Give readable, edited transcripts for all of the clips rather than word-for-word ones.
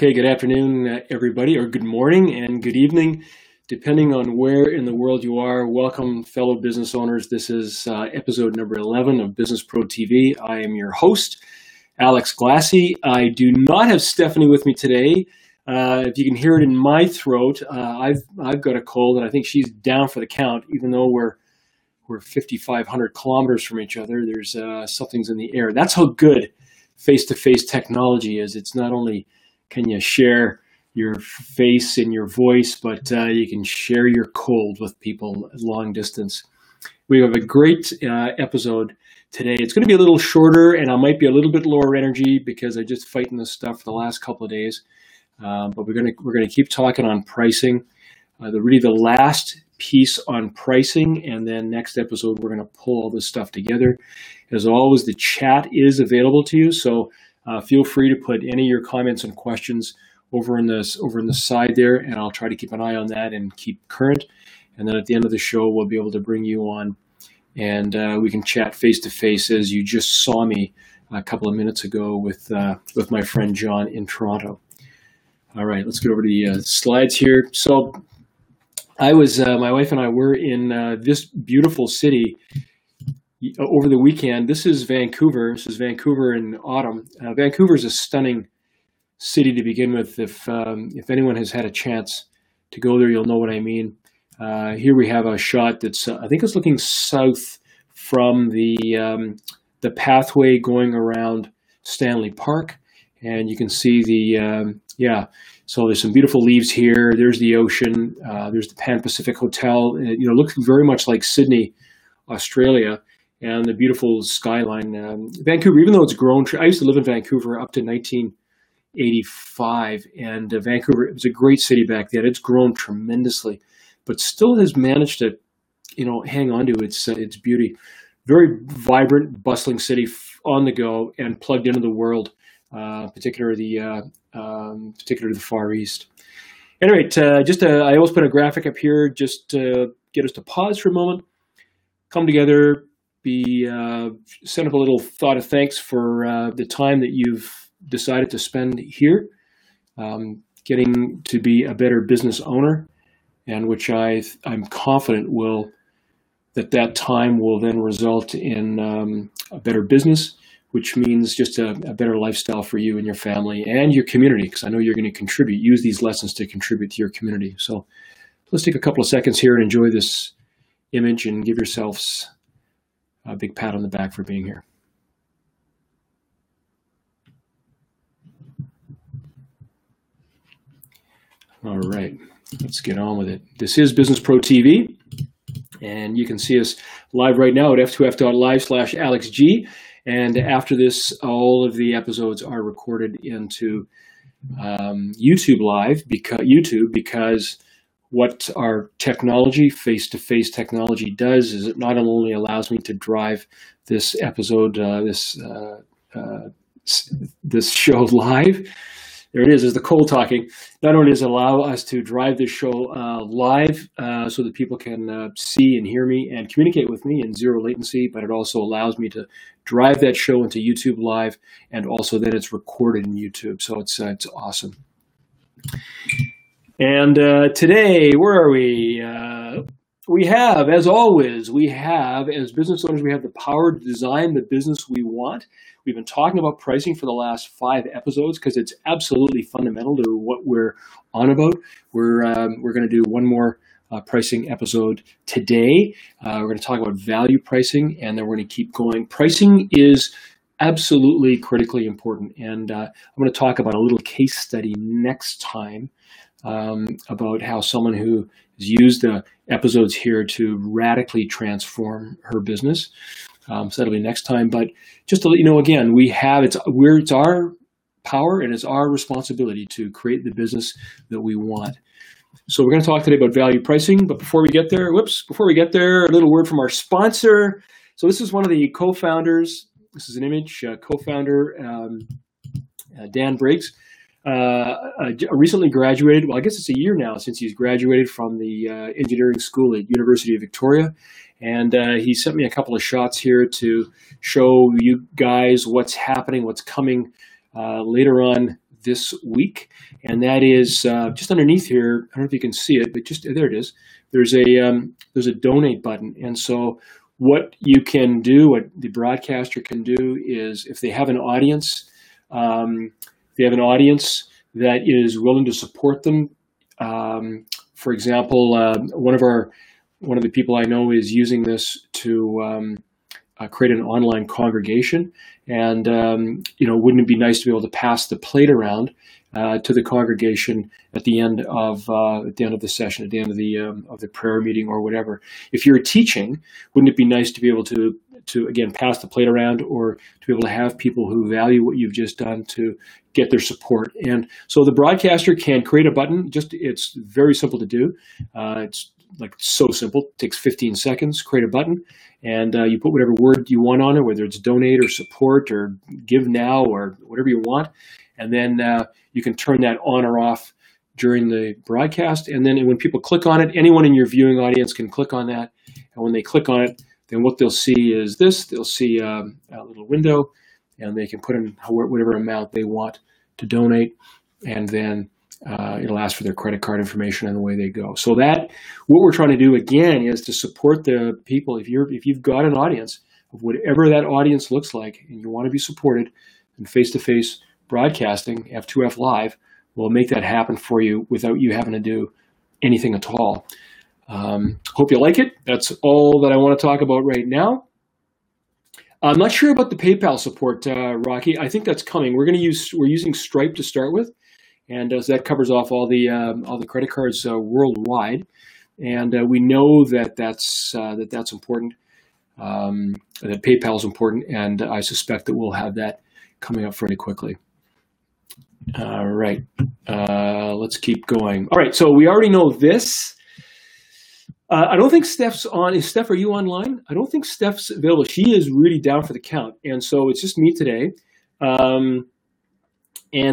Okay, good afternoon, everybody, or good morning and good evening, depending on where in the world you are. Welcome, fellow business owners. This is episode number 11 of BusinessPRO TV. I am your host, Alex Glassey. I do not have Stephanie with me today. If you can hear it in my throat, I've got a cold, and I think she's down for the count, even though we're 5,500 kilometers from each other. There's something's in the air. That's how good face-to-face technology is. It's not only can you share your face and your voice, but you can share your cold with people at long distance. We have a great episode today. It's going to be a little shorter, and I might be a little bit lower energy because I'm just fighting this stuff for the last couple of days. But we're going to keep talking on pricing. The last piece on pricing, and then next episode we're going to pull all this stuff together. As always, the chat is available to you, so feel free to put any of your comments and questions over in the side there, and I'll try to keep an eye on that and keep current. And then at the end of the show, we'll be able to bring you on, and we can chat face to face, as you just saw me a couple of minutes ago with my friend John in Toronto. All right, let's get over to the slides here. So my wife and I were in this beautiful city over the weekend. This is Vancouver. This is Vancouver in autumn. Vancouver is a stunning city to begin with. If anyone has had a chance to go there, you'll know what I mean. Here we have a shot that's I think it's looking south from the pathway going around Stanley Park, and you can see So there's some beautiful leaves here. There's the ocean. There's the Pan Pacific Hotel. It looks very much like Sydney, Australia, and the beautiful skyline. Vancouver, even though it's grown, I used to live in Vancouver up to 1985, and Vancouver, it was a great city back then. It's grown tremendously, but still has managed to, hang on to its beauty. Very vibrant, bustling city on the go and plugged into the world, particularly the Far East. Anyway, I always put a graphic up here just to get us to pause for a moment, come together, send up a little thought of thanks for the time that you've decided to spend here, getting to be a better business owner, and which I'm confident that time will then result in a better business, which means just a better lifestyle for you and your family and your community, because I know you're going to use these lessons to contribute to your community. So let's take a couple of seconds here and enjoy this image and give yourselves a big pat on the back for being here. All right, let's get on with it. This is BusinessPRO TV, and you can see us live right now at f2f.live/AlexG. And after this, all of the episodes are recorded into YouTube Live, because what our technology, face-to-face technology, does is it not only allows me to drive this episode, this show live. There it is. There's the cold talking. Not only does it allow us to drive this show live so that people can see and hear me and communicate with me in zero latency, but it also allows me to drive that show into YouTube Live, and also that it's recorded in YouTube. So it's awesome. And today, where are we? We have, as always, as business owners, we have the power to design the business we want. We've been talking about pricing for the last 5 episodes because it's absolutely fundamental to what we're on about. We're going to do one more pricing episode today. We're going to talk about value pricing, and then we're going to keep going. Pricing is absolutely critically important, and I'm going to talk about a little case study next time about how someone who has used the episodes here to radically transform her business. So that'll be next time. But just to let you know, again, it's our power and it's our responsibility to create the business that we want. So we're going to talk today about value pricing. But before we get there, a little word from our sponsor. So this is one of the co-founders. This is an image, co-founder Dan Briggs. Recently graduated, well, I guess it's a year now since he's graduated from the engineering school at University of Victoria. And he sent me a couple of shots here to show you guys what's happening, what's coming later on this week, and that is just underneath here. I don't know if you can see it, but just there it is. There's a donate button, and so what you can do, what the broadcaster can do, is if they have an audience, that is willing to support them. For example, one of the people I know is using this to create an online congregation, and wouldn't it be nice to be able to pass the plate around to the congregation at the end of the session, at the end of the prayer meeting or whatever. If you're teaching, wouldn't it be nice to be able to again pass the plate around, or to be able to have people who value what you've just done to get their support? And so the broadcaster can create a button. It's very simple to do. It's like so simple. It takes 15 seconds. Create a button, and you put whatever word you want on it, whether it's donate or support or give now or whatever you want. And then you can turn that on or off during the broadcast. And then when people click on it, anyone in your viewing audience can click on that. And when they click on it, then what they'll see is this. They'll see a little window, and they can put in whatever amount they want to donate. And then it'll ask for their credit card information, and away they go. So what we're trying to do again is to support the people. If you've got an audience of whatever that audience looks like, and you want to be supported in face-to-face broadcasting, F2F Live will make that happen for you without you having to do anything at all. Hope you like it. That's all that I want to talk about right now. I'm not sure about the PayPal support, Rocky. I think that's coming. We're using Stripe to start with, and so that covers off all the credit cards worldwide. And we know that's important. That PayPal is important, and I suspect that we'll have that coming up fairly quickly. All right, let's keep going. All right, so we already know this. I don't think Steph's on. Steph, are you online? I don't think Steph's available. She is really down for the count, and so it's just me today. And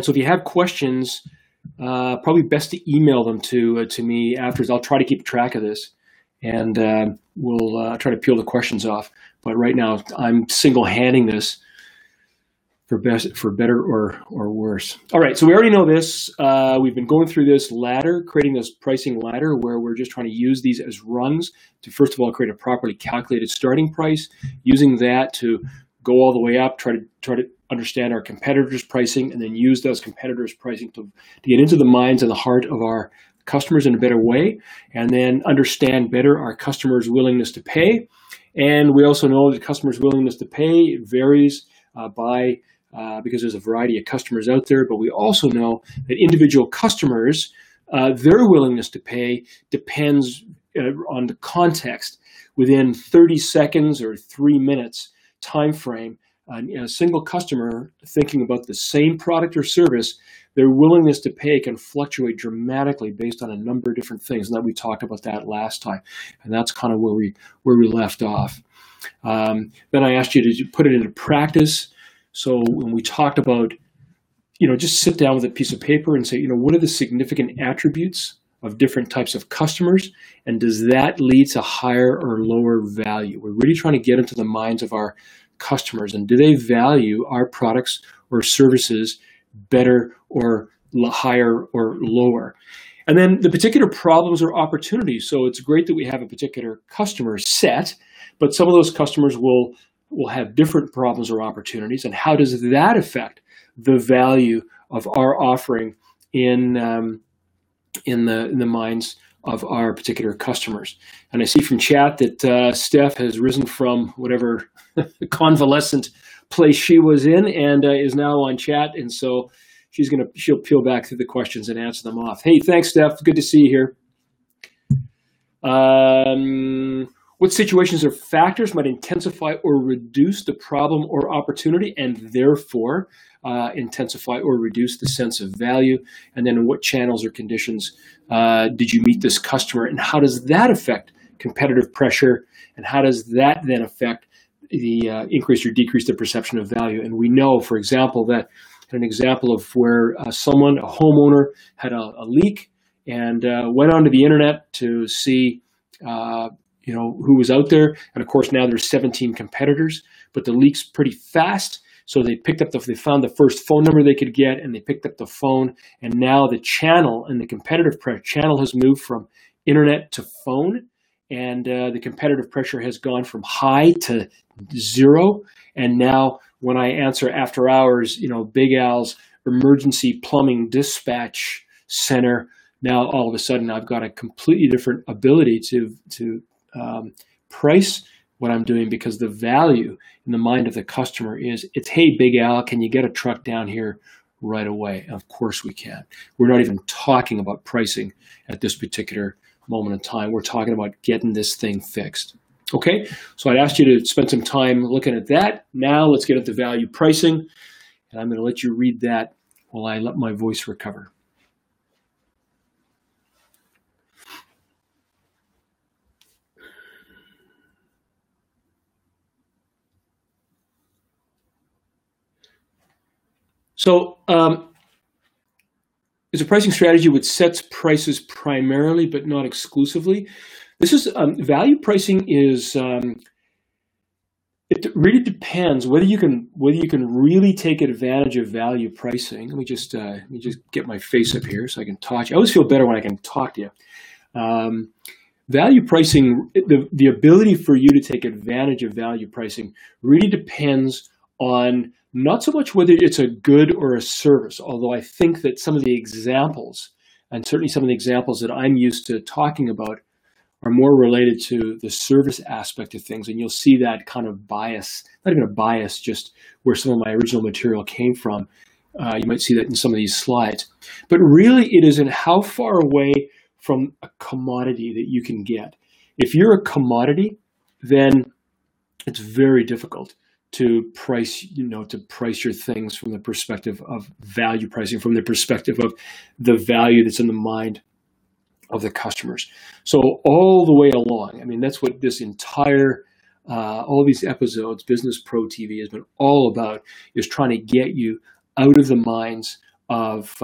so if you have questions, probably best to email them to me afterwards. I'll try to keep track of this, and we'll try to peel the questions off. But right now, I'm single-handing this for better or worse. All right, so we already know this. We've been going through this ladder, creating this pricing ladder where we're just trying to use these as rungs to, first of all, create a properly calculated starting price, using that to go all the way up, try to understand our competitors' pricing, and then use those competitors' pricing to get into the minds and the heart of our customers in a better way, and then understand better our customers' willingness to pay. And we also know that customers' willingness to pay varies because there's a variety of customers out there, but we also know that individual customers, their willingness to pay depends on the context. Within 30 seconds or 3 minutes time frame, a single customer thinking about the same product or service, their willingness to pay can fluctuate dramatically based on a number of different things. And that we talked about that last time, and that's kind of where we left off. Then I asked you to put it into practice. So when we talked about, just sit down with a piece of paper and say, what are the significant attributes of different types of customers, and does that lead to higher or lower value? We're really trying to get into the minds of our customers, and do they value our products or services better or higher or lower? And then the particular problems or opportunities. So it's great that we have a particular customer set, but some of those customers will have different problems or opportunities, and how does that affect the value of our offering in the minds of our particular customers? And I see from chat that Steph has risen from whatever convalescent place she was in and is now on chat, and so she'll peel back through the questions and answer them off. Hey, thanks, Steph. Good to see you here. What situations or factors might intensify or reduce the problem or opportunity, and therefore intensify or reduce the sense of value? And then in what channels or conditions did you meet this customer, and how does that affect competitive pressure, and how does that then affect the increase or decrease the perception of value? And we know, for example, that an example of where a homeowner had a leak and went onto the internet to see who was out there. And of course, now there's 17 competitors, but the leak's pretty fast. So they found the first phone number they could get, and they picked up the phone. And now the channel and the competitive pressure channel has moved from internet to phone, and the competitive pressure has gone from high to zero. And now when I answer after hours, Big Al's emergency plumbing dispatch center, now all of a sudden I've got a completely different ability to price what I'm doing, because the value in the mind of the customer is, it's, hey, Big Al, can you get a truck down here right away? And of course we can. We're not even talking about pricing at this particular moment in time. We're talking about getting this thing fixed. Okay, so I'd ask you to spend some time looking at that. Now let's get into value pricing, and I'm going to let you read that while I let my voice recover. So it's a pricing strategy which sets prices primarily but not exclusively. This is value pricing is it really depends whether you can really take advantage of value pricing. Let me just get my face up here so I can talk to you. I always feel better when I can talk to you. Value pricing, the ability for you to take advantage of value pricing really depends on not so much whether it's a good or a service, although I think that some of the examples, and certainly some of the examples that I'm used to talking about, are more related to the service aspect of things. And you'll see that kind of bias, not even a bias, just where some of my original material came from. You might see that in some of these slides. But really, it is in how far away from a commodity that you can get. If you're a commodity, then it's very difficult to price, to price your things from the perspective of value pricing, from the perspective of the value that's in the mind of the customers. So all the way along, I mean, that's what this entire, all these episodes, BusinessPRO TV has been all about, is trying to get you out of the minds of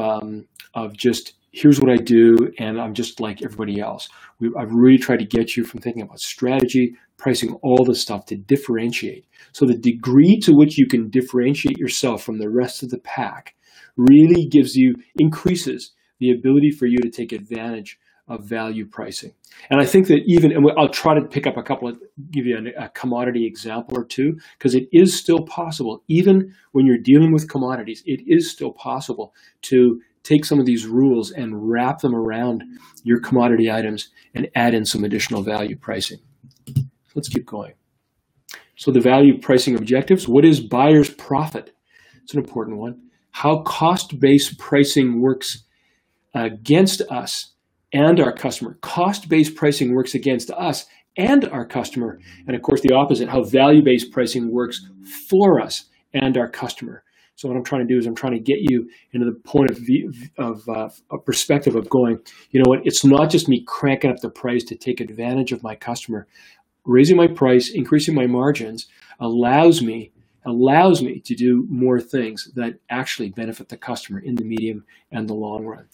just, here's what I do, and I'm just like everybody else. I've really tried to get you from thinking about strategy, pricing, all this stuff to differentiate. So the degree to which you can differentiate yourself from the rest of the pack really increases the ability for you to take advantage of value pricing. And I think that and I'll try to pick up give you a commodity example or two, because it is still possible, even when you're dealing with commodities, it is still possible to take some of these rules and wrap them around your commodity items and add in some additional value pricing. Let's keep going. So the value pricing objectives, what is buyer's profit? It's an important one. How cost-based pricing works against us and our customer. Cost-based pricing works against us and our customer. And of course, the opposite, how value-based pricing works for us and our customer. So what I'm trying to do is I'm trying to get you into the point of view of a perspective of going, you know what, it's not just me cranking up the price to take advantage of my customer. Raising my price, increasing my margins allows me to do more things that actually benefit the customer in the medium and the long run.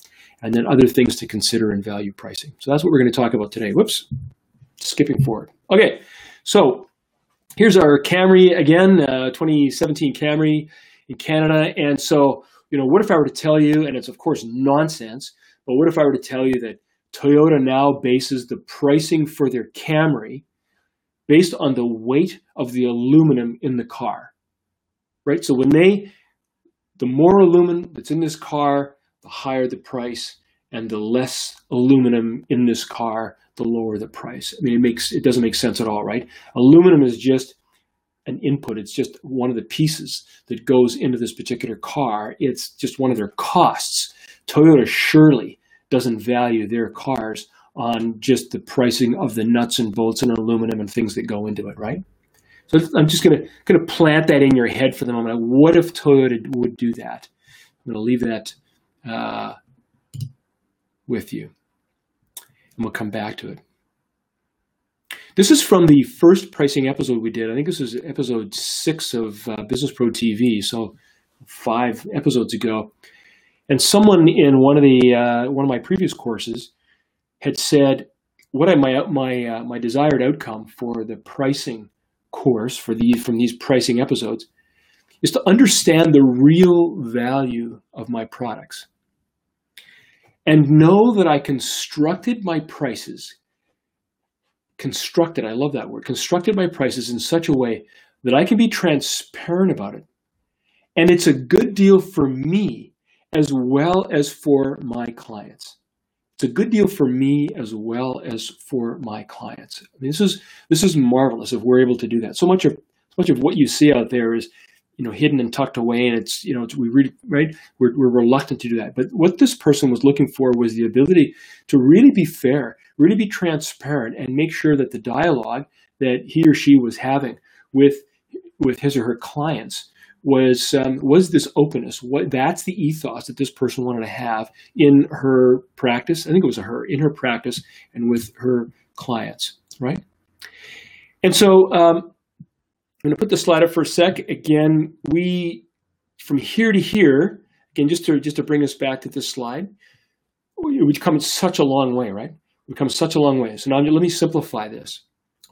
And then other things to consider in value pricing. So that's what we're going to talk about today. Whoops, skipping forward. Okay, so here's our Camry again, 2017 Camry in Canada. And so, what if I were to tell you, and it's of course nonsense, but what if I were to tell you that Toyota now bases the pricing for their Camry based on the weight of the aluminum in the car, right? So the more aluminum that's in this car, the higher the price, and the less aluminum in this car, the lower the price. I mean, it doesn't make sense at all, right? Aluminum is just an input. It's just one of the pieces that goes into this particular car. It's just one of their costs. Toyota surely doesn't value their cars on just the pricing of the nuts and bolts and aluminum and things that go into it, right? So I'm just gonna plant that in your head for the moment. What if Toyota would do that? I'm gonna leave that with you, and we'll come back to it. This is from the first pricing episode we did. I think this is episode 6 of BusinessPRO TV, so 5 episodes ago. And someone in one of my previous courses had said, what my desired outcome for the pricing course from these pricing episodes is to understand the real value of my products and know that I constructed my prices, I love that word, constructed my prices in such a way that I can be transparent about it. And it's a good deal for me as well as for my clients. It's a good deal for me as well as for my clients. I mean, this is marvelous if we're able to do that. So much of what you see out there is, hidden and tucked away, and we're reluctant to do that. But what this person was looking for was the ability to really be fair, really be transparent, and make sure that the dialogue that he or she was having with his or her clients was this openness. That's the ethos that this person wanted to have in her practice. I think it was in her practice and with her clients, right? And so I'm going to put the slide up for a sec. Again, from here to here, again, just to bring us back to this slide, we've come such a long way, right? We've come such a long way. So now let me simplify this,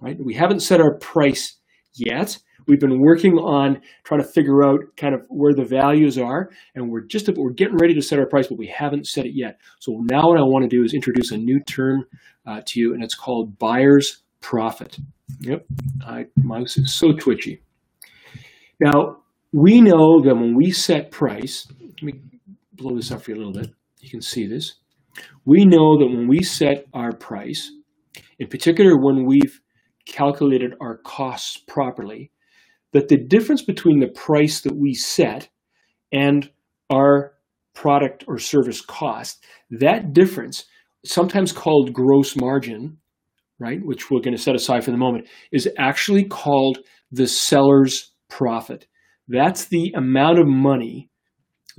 right? We haven't set our price yet. We've been working on trying to figure out kind of where the values are, and we're getting ready to set our price, but we haven't set it yet. So now what I want to do is introduce a new term to you, and it's called buyer's profit. Yep, my mouse is so twitchy. Now, we know that when we set price, let me blow this up for you a little bit. You can see this. We know that when we set our price, in particular when we've calculated our costs properly, that the difference between the price that we set and our product or service cost, that difference, sometimes called gross margin, right, which we're going to set aside for the moment, is actually called the seller's profit. That's the amount of money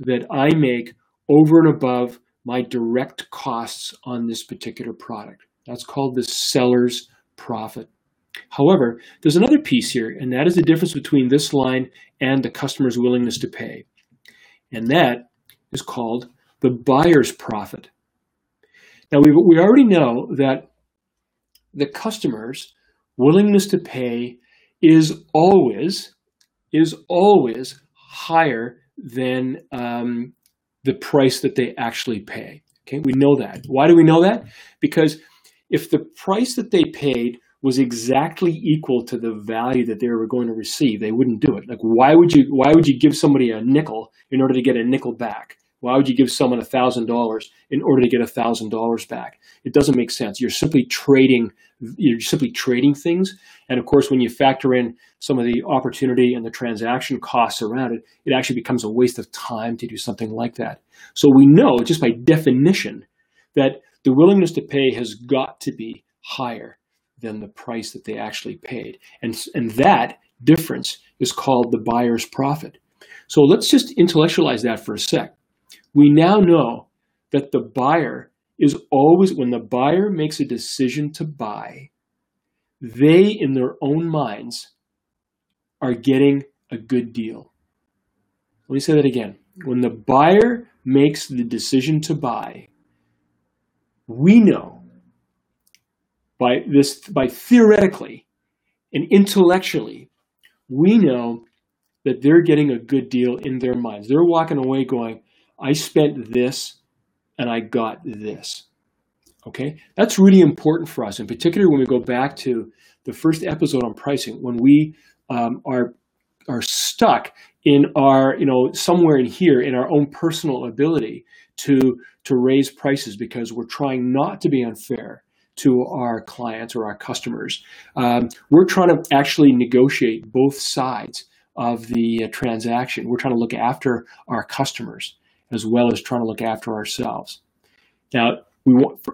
that I make over and above my direct costs on this particular product. That's called the seller's profit. However, there's another piece here, and that is the difference between this line and the customer's willingness to pay. And that is called the buyer's profit. Now, we already know that the customer's willingness to pay is always higher than the price that they actually pay. Okay, we know that. Why do we know that? Because if the price that they paid was exactly equal to the value that they were going to receive, they wouldn't do it. Like, why would you give somebody a nickel in order to get a nickel back? Why would you give someone $1,000 in order to get $1,000 back? It doesn't make sense. You're simply trading things. And of course, when you factor in some of the opportunity and the transaction costs around it, it actually becomes a waste of time to do something like that. So we know just by definition that the willingness to pay has got to be higher than the price that they actually paid. And that difference is called the buyer's profit. So let's just intellectualize that for a sec. We now know that the buyer is always, when the buyer makes a decision to buy, they, in their own minds, are getting a good deal. Let me say that again. When the buyer makes the decision to buy, we know by theoretically and intellectually, we know that they're getting a good deal in their minds. They're walking away going, I spent this and I got this. Okay, that's really important for us, in particular when we go back to the first episode on pricing, when we are stuck in our, somewhere in here in our own personal ability to raise prices because we're trying not to be unfair to our clients or our customers. We're trying to actually negotiate both sides of the transaction. We're trying to look after our customers as well as trying to look after ourselves. Now,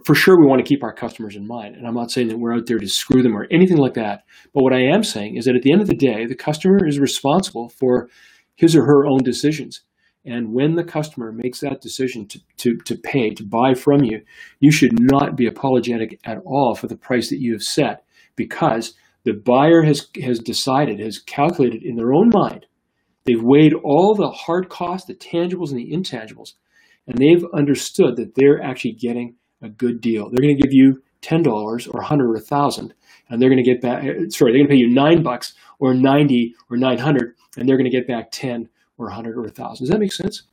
for sure, we want to keep our customers in mind. And I'm not saying that we're out there to screw them or anything like that. But what I am saying is that at the end of the day, the customer is responsible for his or her own decisions. And when the customer makes that decision to pay, to buy from you, you should not be apologetic at all for the price that you have set, because the buyer has decided, has calculated in their own mind. They've weighed all the hard costs, the tangibles and the intangibles, and they've understood that they're actually getting a good deal. They're going to give you $10 or 100 or 1,000, and they're going to get back, sorry, they're going to pay you $9 or 90 or 900, and they're going to get back 10 or 100 or 1,000. Does that make sense?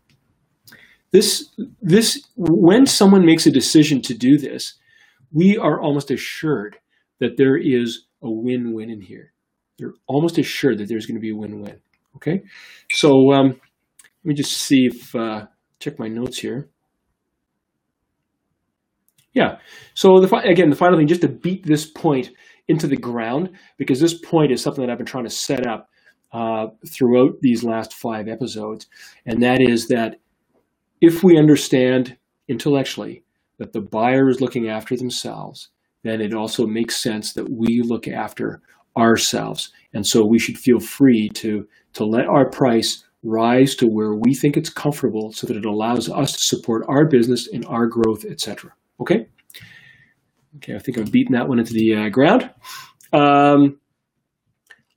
When someone makes a decision to do this, we are almost assured that there is a win-win in here. They're almost assured that there's going to be a win-win. Okay, so let me just see if check my notes here. Yeah. So again, the final thing, just to beat this point into the ground, because this point is something that I've been trying to set up throughout these last 5 episodes, and that is that if we understand intellectually that the buyer is looking after themselves, then it also makes sense that we look after ourselves. And so we should feel free to let our price rise to where we think it's comfortable so that it allows us to support our business and our growth, etc. Okay? Okay, I think I've beaten that one into the ground.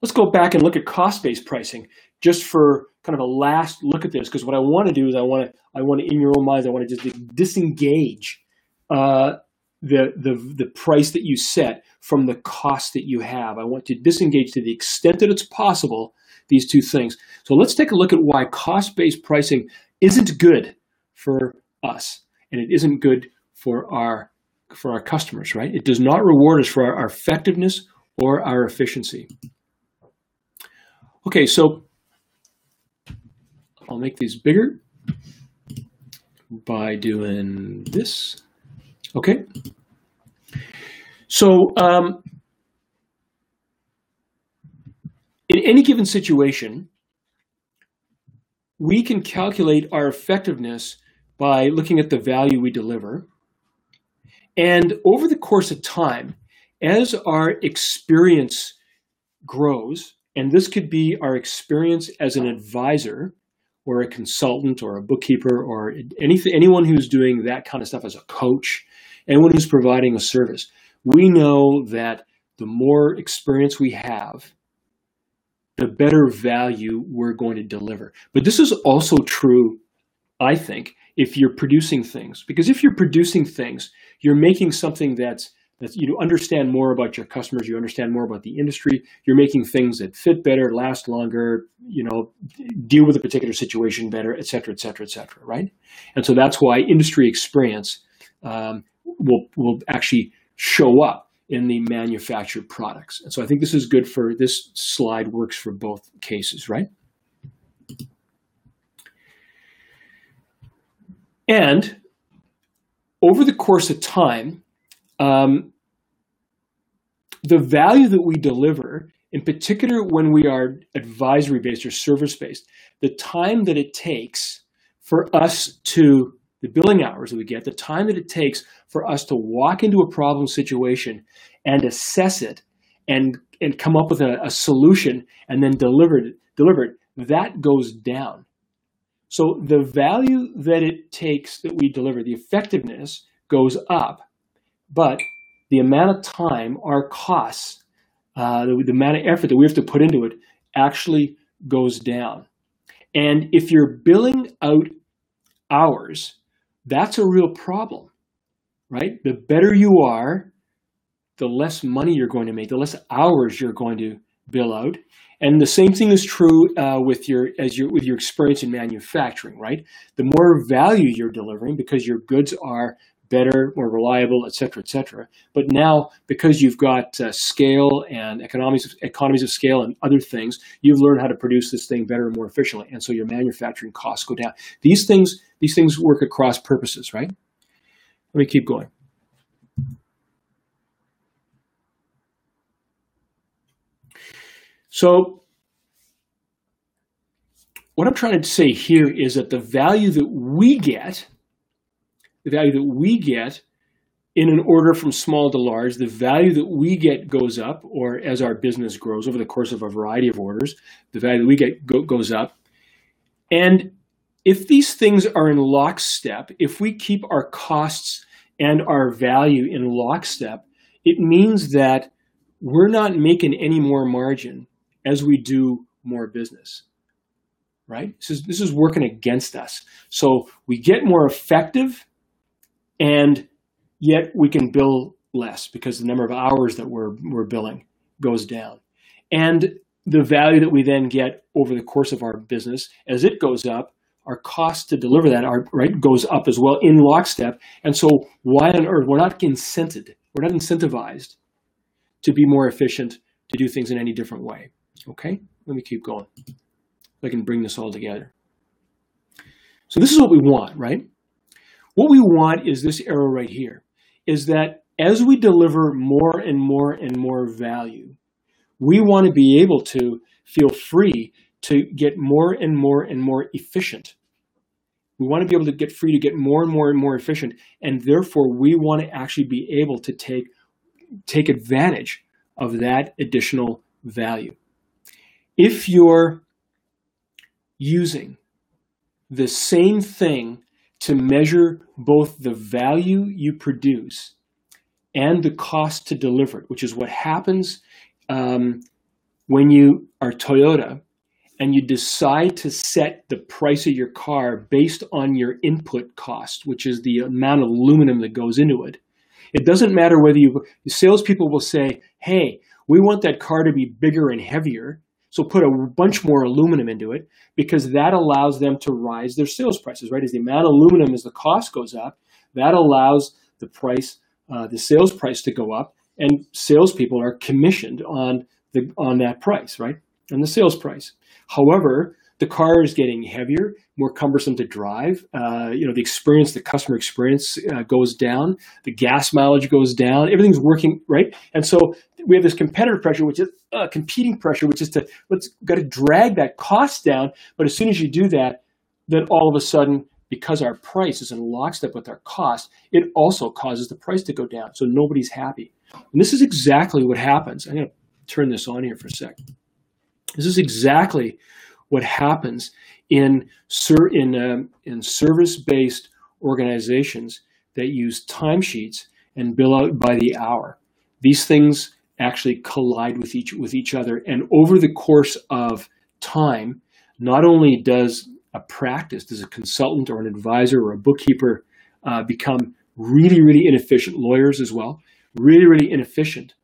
Let's go back and look at cost-based pricing just for kind of a last look at this, because what I want to do is I want to, in your own minds, I want to just disengage the price that you set from the cost that you have. I want to disengage to the extent that it's possible these two things. So let's take a look at why cost-based pricing isn't good for us, and it isn't good for our customers, right? It does not reward us for our effectiveness or our efficiency. Okay, so I'll make these bigger by doing this. Okay. So in any given situation, we can calculate our effectiveness by looking at the value we deliver. And over the course of time, as our experience grows, and this could be our experience as an advisor or a consultant or a bookkeeper or anyone who's doing that kind of stuff, as a coach, anyone who's providing a service, we know that the more experience we have, the better value we're going to deliver. But this is also true, I think, if you're producing things. Because if you're producing things, you're making something that's you understand more about your customers, you understand more about the industry, you're making things that fit better, last longer, deal with a particular situation better, et cetera, right? And so that's why industry experience will actually show up in the manufactured products. And so I think this is good for, this slide works for both cases, right? And over the course of time, the value that we deliver, in particular when we are advisory-based or service-based, the time that it takes for us to, the billing hours that we get, the time that it takes for us to walk into a problem situation and assess it and come up with a solution and then deliver it, that goes down. So the value that it takes that we deliver, the effectiveness goes up, but the amount of time, our costs, the amount of effort that we have to put into it actually goes down. And if you're billing out hours, that's a real problem, right? The better you are, the less money you're going to make, the less hours you're going to bill out. And the same thing is true with your experience in manufacturing, right? The more value you're delivering because your goods are better, more reliable, et cetera, but now because you've got scale and economies of scale and other things, you've learned how to produce this thing better and more efficiently, and so your manufacturing costs go down. These things work across purposes, right? Let me keep going. So what I'm trying to say here is that the value that we get in an order from small to large, the value that we get goes up, or as our business grows over the course of a variety of orders, the value that we get goes up. And if these things are in lockstep, if we keep our costs and our value in lockstep, it means that we're not making any more margin as we do more business, right? This is working against us. So we get more effective, and yet we can bill less because the number of hours that we're billing goes down. And the value that we then get over the course of our business, as it goes up, our cost to deliver that goes up as well in lockstep. And so why on earth, we're not incentivized to be more efficient, to do things in any different way. Okay, let me keep going. I can bring this all together. So this is what we want, right? What we want is this arrow right here, is that as we deliver more and more and more value, we want to be able to feel free to get more and more and more efficient. We want to be able to get free to get more and more and more efficient, and therefore we want to actually be able to take advantage of that additional value. If you're using the same thing to measure both the value you produce and the cost to deliver it, which is what happens when you are Toyota and you decide to set the price of your car based on your input cost, which is the amount of aluminum that goes into it. It doesn't matter whether the salespeople will say, hey, we want that car to be bigger and heavier, so put a bunch more aluminum into it, because that allows them to rise their sales prices, right? As the amount of aluminum, as the cost goes up, that allows the price, the sales price to go up, and salespeople are commissioned on that price, right? On the sales price. However, the car is getting heavier, more cumbersome to drive. The experience, the customer experience goes down. The gas mileage goes down. Everything's working, right? And so we have this competitive pressure, which is competing pressure, which is got to drag that cost down. But as soon as you do that, then all of a sudden, because our price is in lockstep with our cost, it also causes the price to go down. So nobody's happy. And this is exactly what happens. I'm going to turn this on here for a sec. This is exactly what happens in service-based organizations that use timesheets and bill out by the hour. These things actually collide with each other, and over the course of time, not only does a consultant or an advisor or a bookkeeper become really, really inefficient, lawyers as well, really, really inefficient,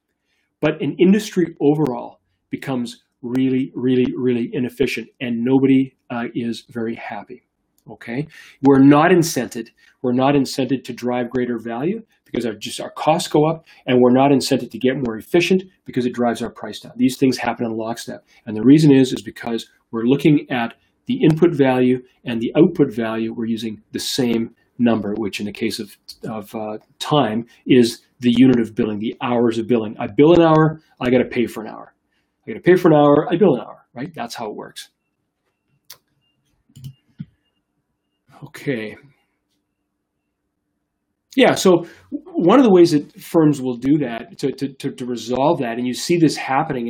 but an industry overall becomes really, really, really inefficient, and nobody is very happy. Okay, we're not incented to drive greater value because our costs go up, and we're not incented to get more efficient because it drives our price down. These things happen in lockstep, and the reason is because we're looking at the input value and the output value. We're using the same number, which in the case of time is the unit of billing, the hours of billing. I bill an hour, I got to pay for an hour. I got to pay for an hour, I bill an hour, right? That's how it works. Okay. Yeah, so one of the ways that firms will do that to resolve that, and you see this happening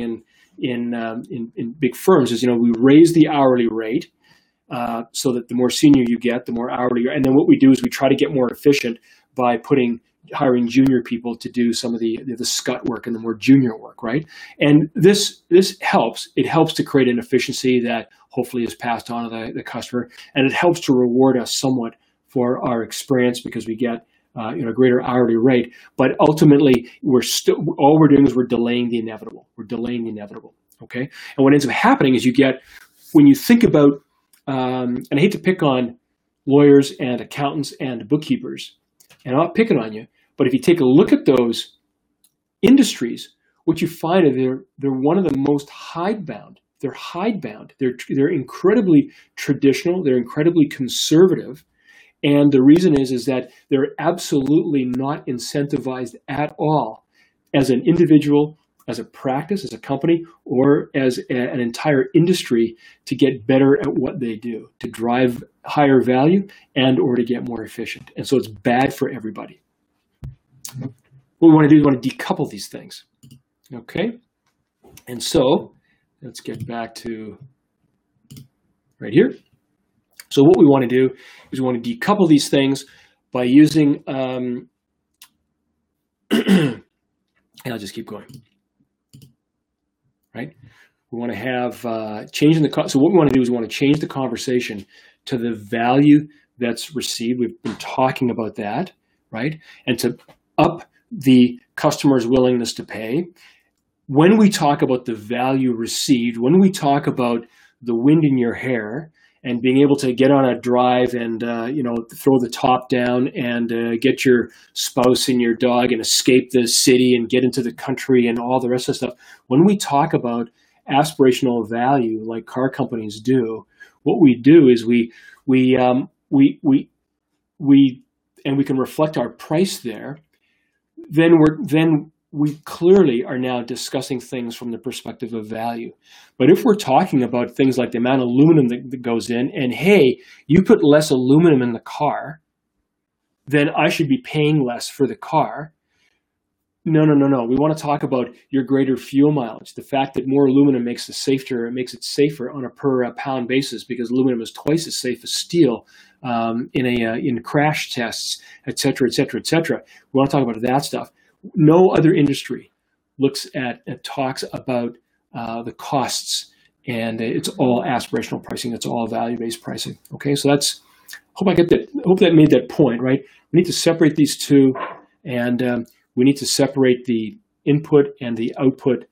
in big firms, is we raise the hourly rate so that the more senior you get, the more hourly. And then what we do is we try to get more efficient by hiring junior people to do some of the scut work and the more junior work, right? And this helps. It helps to create an efficiency that hopefully is passed on to the customer, and it helps to reward us somewhat for our experience because we get a greater hourly rate. But ultimately, all we're doing is we're delaying the inevitable. We're delaying the inevitable. Okay. And what ends up happening is when you think about, and I hate to pick on lawyers and accountants and bookkeepers, and I'm not picking on you, but if you take a look at those industries, what you find is they're one of the most hidebound. They're hidebound. They're incredibly traditional. They're incredibly conservative. And the reason is that they're absolutely not incentivized at all as an individual, as a practice, as a company, or as an entire industry to get better at what they do, to drive higher value and or to get more efficient. And so it's bad for everybody. What we want to do is we want to decouple these things. Okay? And so let's get back to right here. So what we want to do is we want to decouple these things by using, and I'll just keep going. Right? We want to have changing the, so what we want to do is we want to change the conversation to the value that's received. We've been talking about that, right? And to up the customer's willingness to pay. When we talk about the value received, when we talk about the wind in your hair and being able to get on a drive and throw the top down and get your spouse and your dog and escape the city and get into the country and all the rest of the stuff, when we talk about aspirational value like car companies do, what we do is we can reflect our price there. Then we clearly are now discussing things from the perspective of value. But if we're talking about things like the amount of aluminum that goes in, and hey, you put less aluminum in the car, then I should be paying less for the car. No. We want to talk about your greater fuel mileage. The fact that more aluminum makes it safer on a per pound basis, because aluminum is twice as safe as steel in crash tests, et cetera, et cetera, et cetera. We want to talk about that stuff. No other industry looks at and talks about the costs, and it's all aspirational pricing. It's all value-based pricing. Okay, so hope that made that point, right? We need to separate these two, and we need to separate the input and the output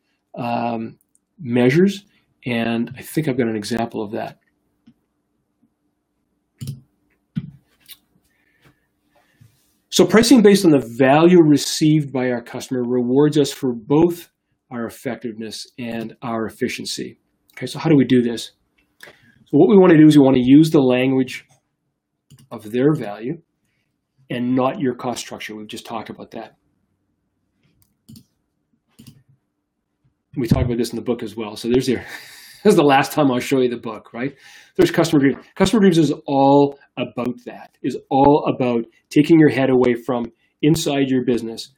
measures. And I think I've got an example of that. So pricing based on the value received by our customer rewards us for both our effectiveness and our efficiency. Okay, so how do we do this? So what we want to do is we want to use the language of their value and not your cost structure. We've just talked about that. We talk about this in the book as well. So this is the last time I'll show you the book, right? There's Customer Dreams. Customer Dreams is all about that, is all about taking your head away from inside your business,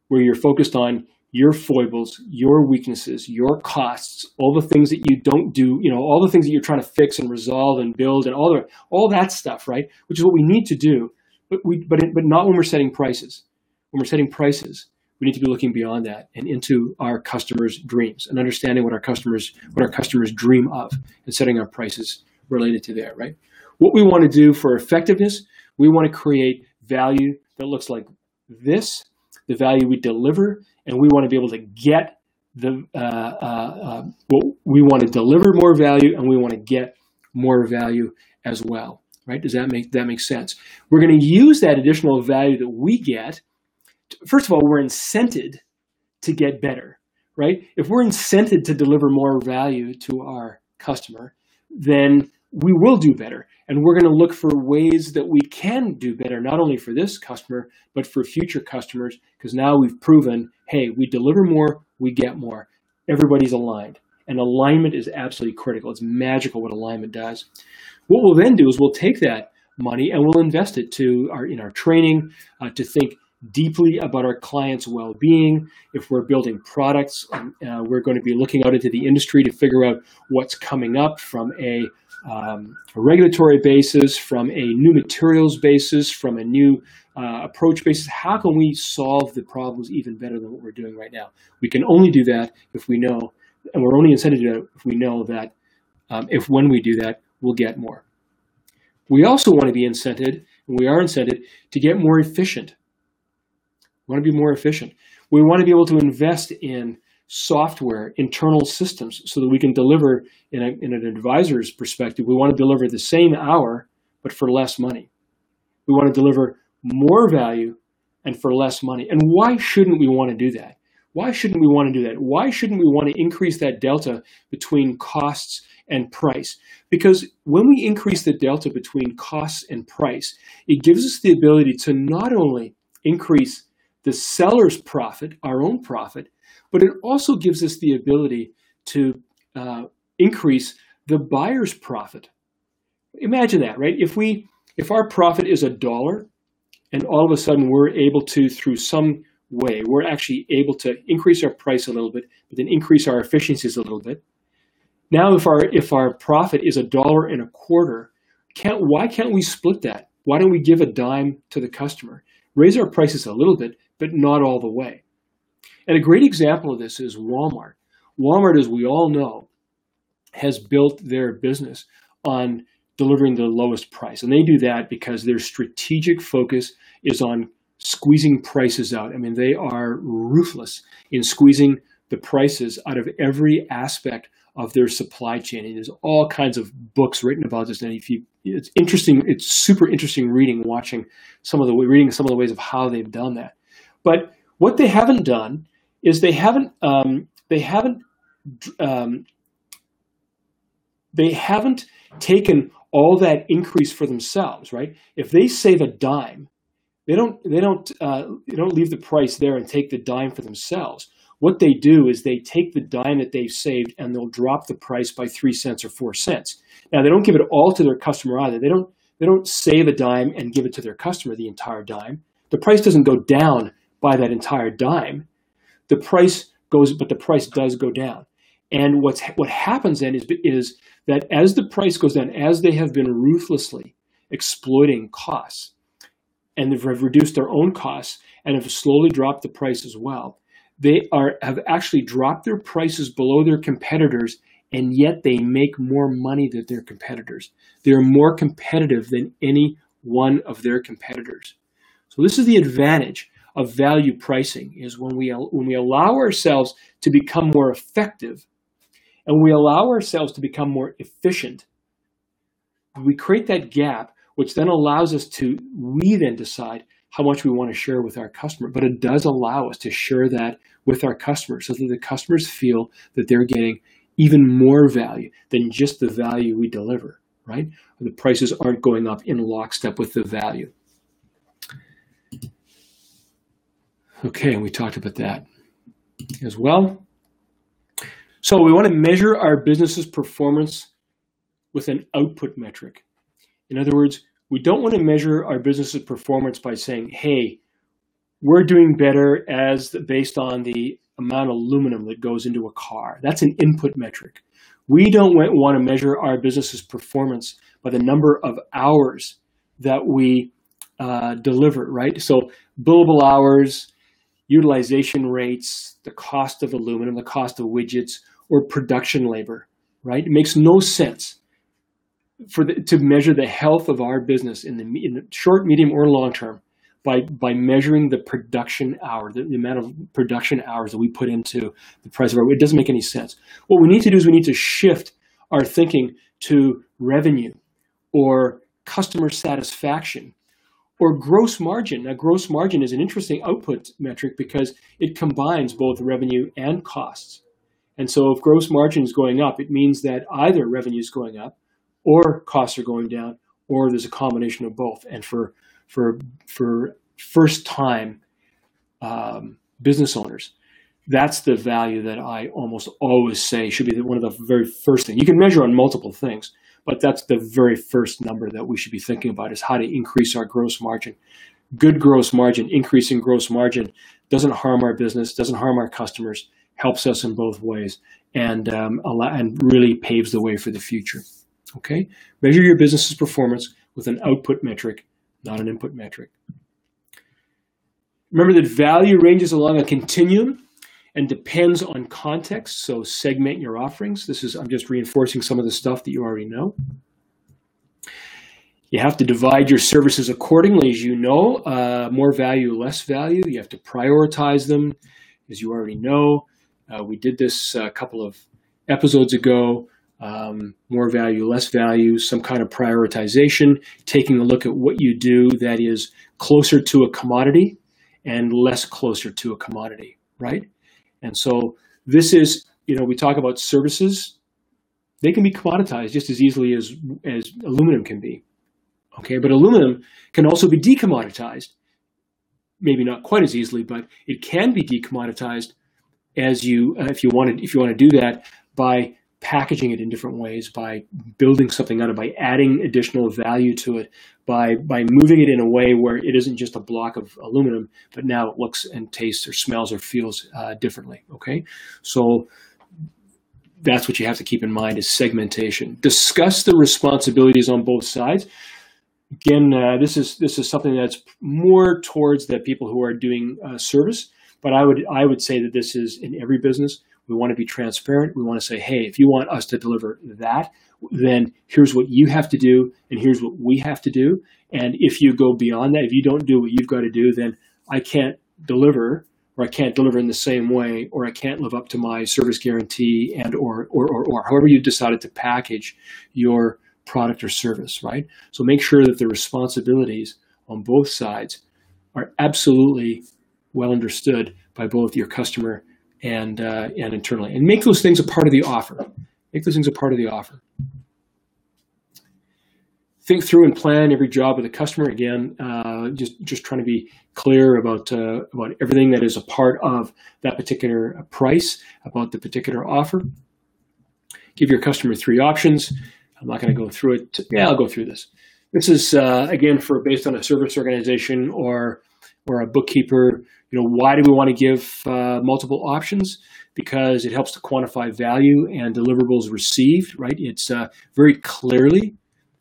where you're focused on your foibles, your weaknesses, your costs, all the things that you don't do, all the things that you're trying to fix and resolve and build and all that stuff, right? Which is what we need to do, but not when we're setting prices. When we're setting prices, we need to be looking beyond that and into our customers' dreams and understanding what our customers dream of and setting our prices related to there, right? What we want to do for effectiveness, we want to create value that looks like this, the value we deliver, and we want to be able to get we want to deliver more value, and we want to get more value as well, right? Does that make sense? We're going to use that additional value that we get. First of all, we're incented to get better, right? If we're incented to deliver more value to our customer, then we will do better. And we're going to look for ways that we can do better, not only for this customer, but for future customers, because now we've proven, hey, we deliver more, we get more. Everybody's aligned. And alignment is absolutely critical. It's magical what alignment does. What we'll then do is we'll take that money and we'll invest it in our training, to think deeply about our clients' well-being. If we're building products, we're going to be looking out into the industry to figure out what's coming up from a regulatory basis, from a new materials basis, from a new approach basis. How can we solve the problems even better than what we're doing right now? We can only do that if we know, and we're only incented to do that if we know that when we do that, we'll get more. We also want to be incented, and we are incented, to get more efficient. We want to be more efficient. We want to be able to invest in software, internal systems, so that we can deliver in an advisor's perspective. We want to deliver the same hour, but for less money. We want to deliver more value and for less money. And why shouldn't we want to do that? Why shouldn't we want to do that? Why shouldn't we want to increase that delta between costs and price? Because when we increase the delta between costs and price, it gives us the ability to not only increase the seller's profit, our own profit, but it also gives us the ability to increase the buyer's profit. Imagine that, right? If our profit is $1, and all of a sudden we're able to, through some way, we're actually able to increase our price a little bit, but then increase our efficiencies a little bit. Now, if our profit is $1.25, why can't we split that? Why don't we give a dime to the customer? Raise our prices a little bit, but not all the way. And a great example of this is Walmart. Walmart, as we all know, has built their business on delivering the lowest price. And they do that because their strategic focus is on squeezing prices out. I mean, they are ruthless in squeezing the prices out of every aspect of their supply chain. And there's all kinds of books written about this. And it's interesting, it's super interesting reading some of the ways of how they've done that. But what they haven't done is they haven't taken all that increase for themselves, right? If they save a dime, they don't leave the price there and take the dime for themselves. What they do is they take the dime that they've saved and they'll drop the price by 3 cents or 4 cents. Now, they don't give it all to their customer either. They don't save a dime and give it to their customer, the entire dime. The price doesn't go down by that entire dime. But the price does go down. And what happens then is that as the price goes down, as they have been ruthlessly exploiting costs, and they've reduced their own costs and have slowly dropped the price as well, they have actually dropped their prices below their competitors, and yet they make more money than their competitors. They're more competitive than any one of their competitors. So this is the advantage of value pricing, is when we allow ourselves to become more effective and we allow ourselves to become more efficient, we create that gap, which then allows us we then decide how much we want to share with our customer. But it does allow us to share that with our customers so that the customers feel that they're getting even more value than just the value we deliver, right? The prices aren't going up in lockstep with the value. Okay, and we talked about that as well. So we want to measure our business's performance with an output metric. In other words, we don't want to measure our business's performance by saying, hey, we're doing better based on the amount of aluminum that goes into a car. That's an input metric. We don't want to measure our business's performance by the number of hours that we deliver, right? So billable hours, utilization rates, the cost of aluminum, the cost of widgets, or production labor, right? It makes no sense to measure the health of our business in the short, medium, or long term by measuring the production hour, the amount of production hours that we put into the price of our. It doesn't make any sense. What we need to do is we need to shift our thinking to revenue or customer satisfaction or gross margin. Now, gross margin is an interesting output metric because it combines both revenue and costs. And so if gross margin is going up, it means that either revenue is going up or costs are going down, or there's a combination of both. And for first-time business owners, that's the value that I almost always say should be one of the very first things. You can measure on multiple things, but that's the very first number that we should be thinking about, is how to increase our gross margin. Good gross margin, increasing gross margin doesn't harm our business, doesn't harm our customers, helps us in both ways, and really paves the way for the future. Okay? Measure your business's performance with an output metric, not an input metric. Remember that value ranges along a continuum and depends on context, so segment your offerings. I'm just reinforcing some of the stuff that you already know. You have to divide your services accordingly, as you know, more value, less value. You have to prioritize them, as you already know. We did this a couple of episodes ago. More value, less value, some kind of prioritization, taking a look at what you do that is closer to a commodity and less closer to a commodity, right? And so this is, we talk about services. They can be commoditized just as easily as aluminum can be, okay? But aluminum can also be decommoditized, maybe not quite as easily, but it can be decommoditized if you want to do that by packaging it in different ways, by building something out of it, by adding additional value to it, by moving it in a way where it isn't just a block of aluminum, but now it looks and tastes or smells or feels differently, okay? So that's what you have to keep in mind, is segmentation. Discuss the responsibilities on both sides. Again, this is something that's more towards the people who are doing service, but I would say that this is in every business. We want to be transparent. We want to say, hey, if you want us to deliver that, then here's what you have to do, and here's what we have to do. And if you go beyond that, if you don't do what you've got to do, then I can't deliver, or I can't deliver in the same way, or I can't live up to my service guarantee, and or however you decided to package your product or service, right? So make sure that the responsibilities on both sides are absolutely well understood by both your customer and internally, and make those things a part of the offer. Make those things a part of the offer. Think through and plan every job with the customer. Again, just trying to be clear about everything that is a part of that particular price, about the particular offer. Give your customer 3 options. I'm not going to go through it. Yeah, I'll go through this. This is again based on a service organization or a bookkeeper. Why do we want to give multiple options? Because it helps to quantify value and deliverables received. Right? It's very clearly.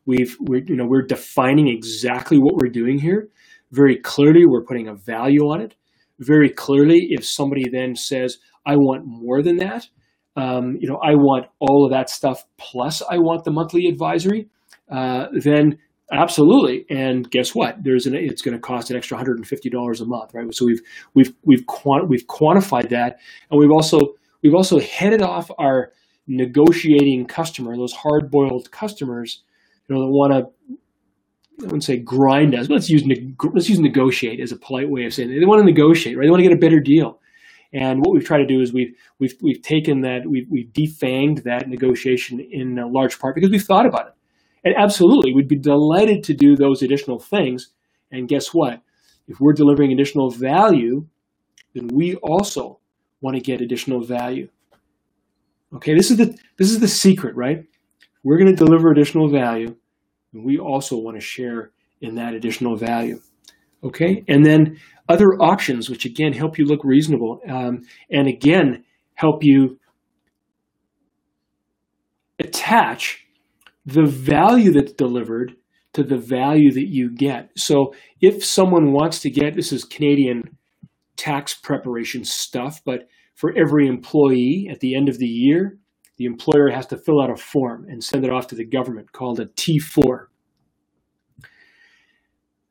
We're defining exactly what we're doing here. Very clearly, we're putting a value on it. Very clearly, if somebody then says, I want more than that, I want all of that stuff plus I want the monthly advisory, then absolutely. And guess what? It's going to cost an extra $150 a month, right? So we've quantified that, and we've also headed off our negotiating customer, those hard-boiled customers, that want to, I wouldn't say grind us, but let's use negotiate as a polite way of saying it. They want to negotiate, right? They want to get a better deal. And what we've tried to do is we've taken that, we've defanged that negotiation in a large part because we've thought about it. And absolutely, we'd be delighted to do those additional things. And guess what? If we're delivering additional value, then we also want to get additional value. Okay, this is the secret, right? We're going to deliver additional value, and we also want to share in that additional value. Okay, and then other options, which again help you look reasonable, and again help you attach the value that's delivered to the value that you get. So if someone wants to get, this is Canadian tax preparation stuff, but for every employee at the end of the year, the employer has to fill out a form and send it off to the government called a T4.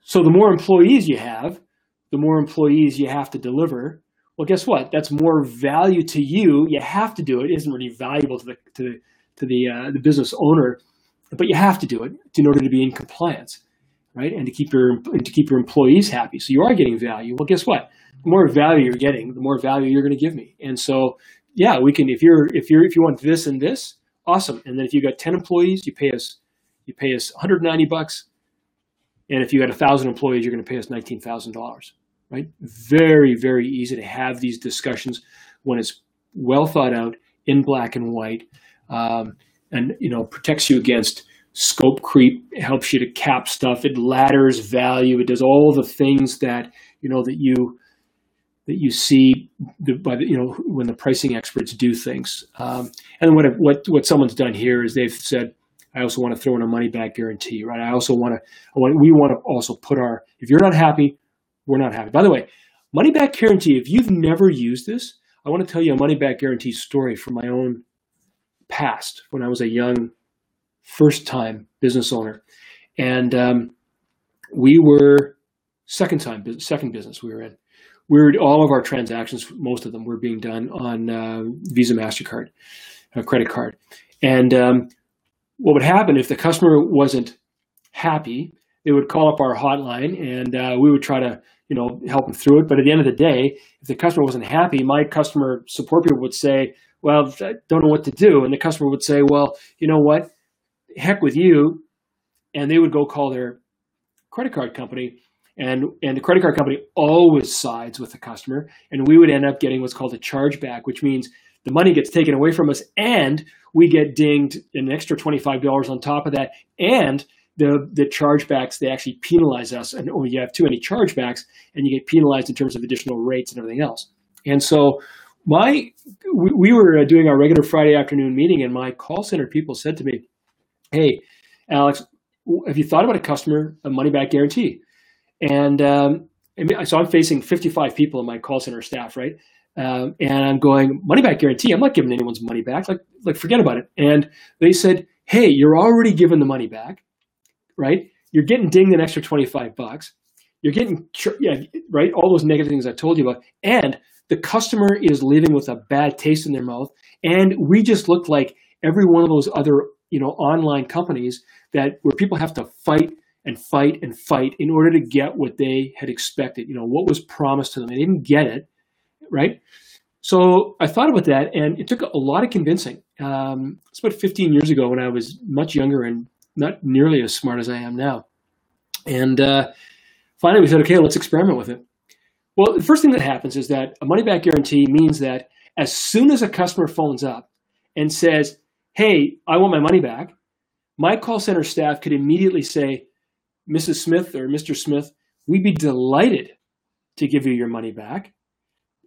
So the more employees you have, the more employees you have to deliver. Well, guess what? That's more value to you. You have to do it. It isn't really valuable to the business owner, but you have to do it in order to be in compliance, right? And to keep your employees happy. So you are getting value. Well, guess what? The more value you're getting, the more value you're going to give me. And so, yeah, we can. If you want this and this, awesome. And then if you got 10 employees, you pay us $190. And if you got 1,000 employees, you're going to pay us $19,000, right? Very, very easy to have these discussions when it's well thought out, in black and white, and protects you against scope creep. It helps you to cap stuff. It ladders value. It does all the things that you see when the pricing experts do things. And what someone's done here is they've said, I also want to throw in a money back guarantee, right? We want to also put if you're not happy, we're not happy. By the way, money back guarantee, if you've never used this, I want to tell you a money back guarantee story from my own past when I was a young first time business owner. And we were second business we were in. All of our transactions, most of them were being done on Visa, MasterCard, credit card. And what would happen if the customer wasn't happy, they would call up our hotline and we would try to, help them through it. But at the end of the day, if the customer wasn't happy, my customer support people would say, well, I don't know what to do. And the customer would say, well, you know what? Heck with you. And they would go call their credit card company. And the credit card company always sides with the customer. And we would end up getting what's called a chargeback, which means the money gets taken away from us and we get dinged an extra $25 on top of that. And the chargebacks, they actually penalize us. And you have too many chargebacks and you get penalized in terms of additional rates and everything else. And so we were doing our regular Friday afternoon meeting, and my call center people said to me, hey, Alex, have you thought about a money back guarantee? And so I'm facing 55 people in my call center staff, right? And I'm going, money back guarantee, I'm not giving anyone's money back. Like forget about it. And they said, hey, you're already giving the money back, right? You're getting dinged an extra $25. you're getting, yeah, right, all those negative things I told you about, and the customer is leaving with a bad taste in their mouth, and we just look like every one of those other, online companies where people have to fight and fight and fight in order to get what they had expected, what was promised to them. They didn't get it, right? So I thought about that, and it took a lot of convincing. It's about 15 years ago when I was much younger and not nearly as smart as I am now. And finally we said, okay, let's experiment with it. Well, the first thing that happens is that a money-back guarantee means that as soon as a customer phones up and says, hey, I want my money back, my call center staff could immediately say, Mrs. Smith or Mr. Smith, we'd be delighted to give you your money back.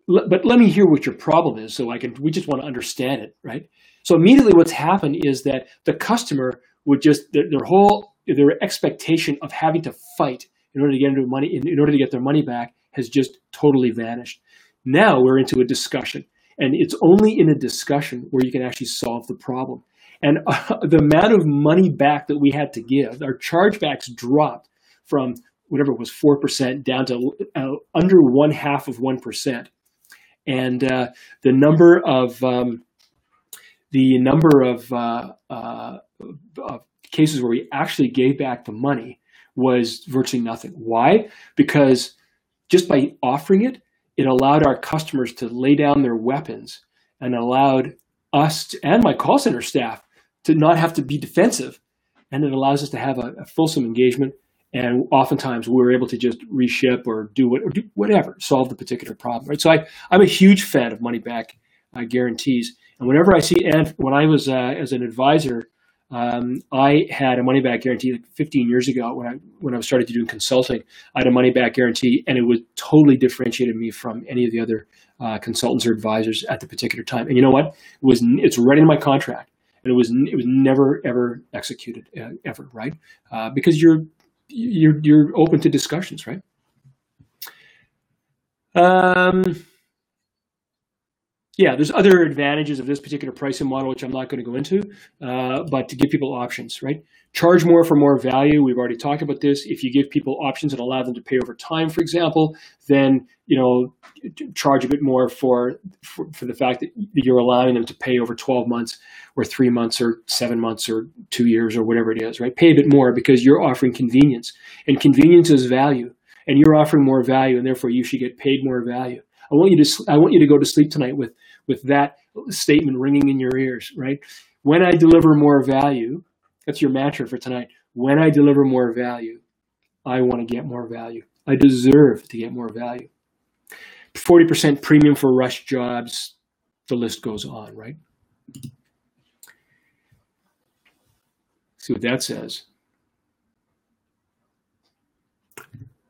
But let me hear what your problem is we just want to understand it, right? So immediately what's happened is that the customer would just, their expectation of having to fight in order to get their money back has just totally vanished. Now we're into a discussion, and it's only in a discussion where you can actually solve the problem. And the amount of money back that we had to give, our chargebacks dropped from whatever it was, 4% down to under 0.5%. And the number of cases where we actually gave back the money was virtually nothing. Why? Because just by offering it, it allowed our customers to lay down their weapons and allowed us and my call center staff to not have to be defensive. And it allows us to have a fulsome engagement. And oftentimes we're able to just reship or do whatever, solve the particular problem, right? So I'm a huge fan of money back guarantees. And whenever I see, and when I was as an advisor, I had a money back guarantee like 15 years ago when I started to do consulting. I had a money back guarantee, and it was totally differentiated me from any of the other consultants or advisors at the particular time. And you know what? It's right in my contract, and it was never ever executed ever, right? Because you're open to discussions, right? Yeah, there's other advantages of this particular pricing model, which I'm not going to go into, but to give people options, right? Charge more for more value. We've already talked about this. If you give people options and allow them to pay over time, for example, then charge a bit more for the fact that you're allowing them to pay over 12 months or 3 months or 7 months or 2 years or whatever it is, right? Pay a bit more because you're offering convenience, and convenience is value, and you're offering more value, and therefore you should get paid more value. I want you to go to sleep tonight with that statement ringing in your ears, right? When I deliver more value, that's your mantra for tonight. When I deliver more value, I want to get more value. I deserve to get more value. 40% premium for rush jobs. The list goes on, right? See what that says.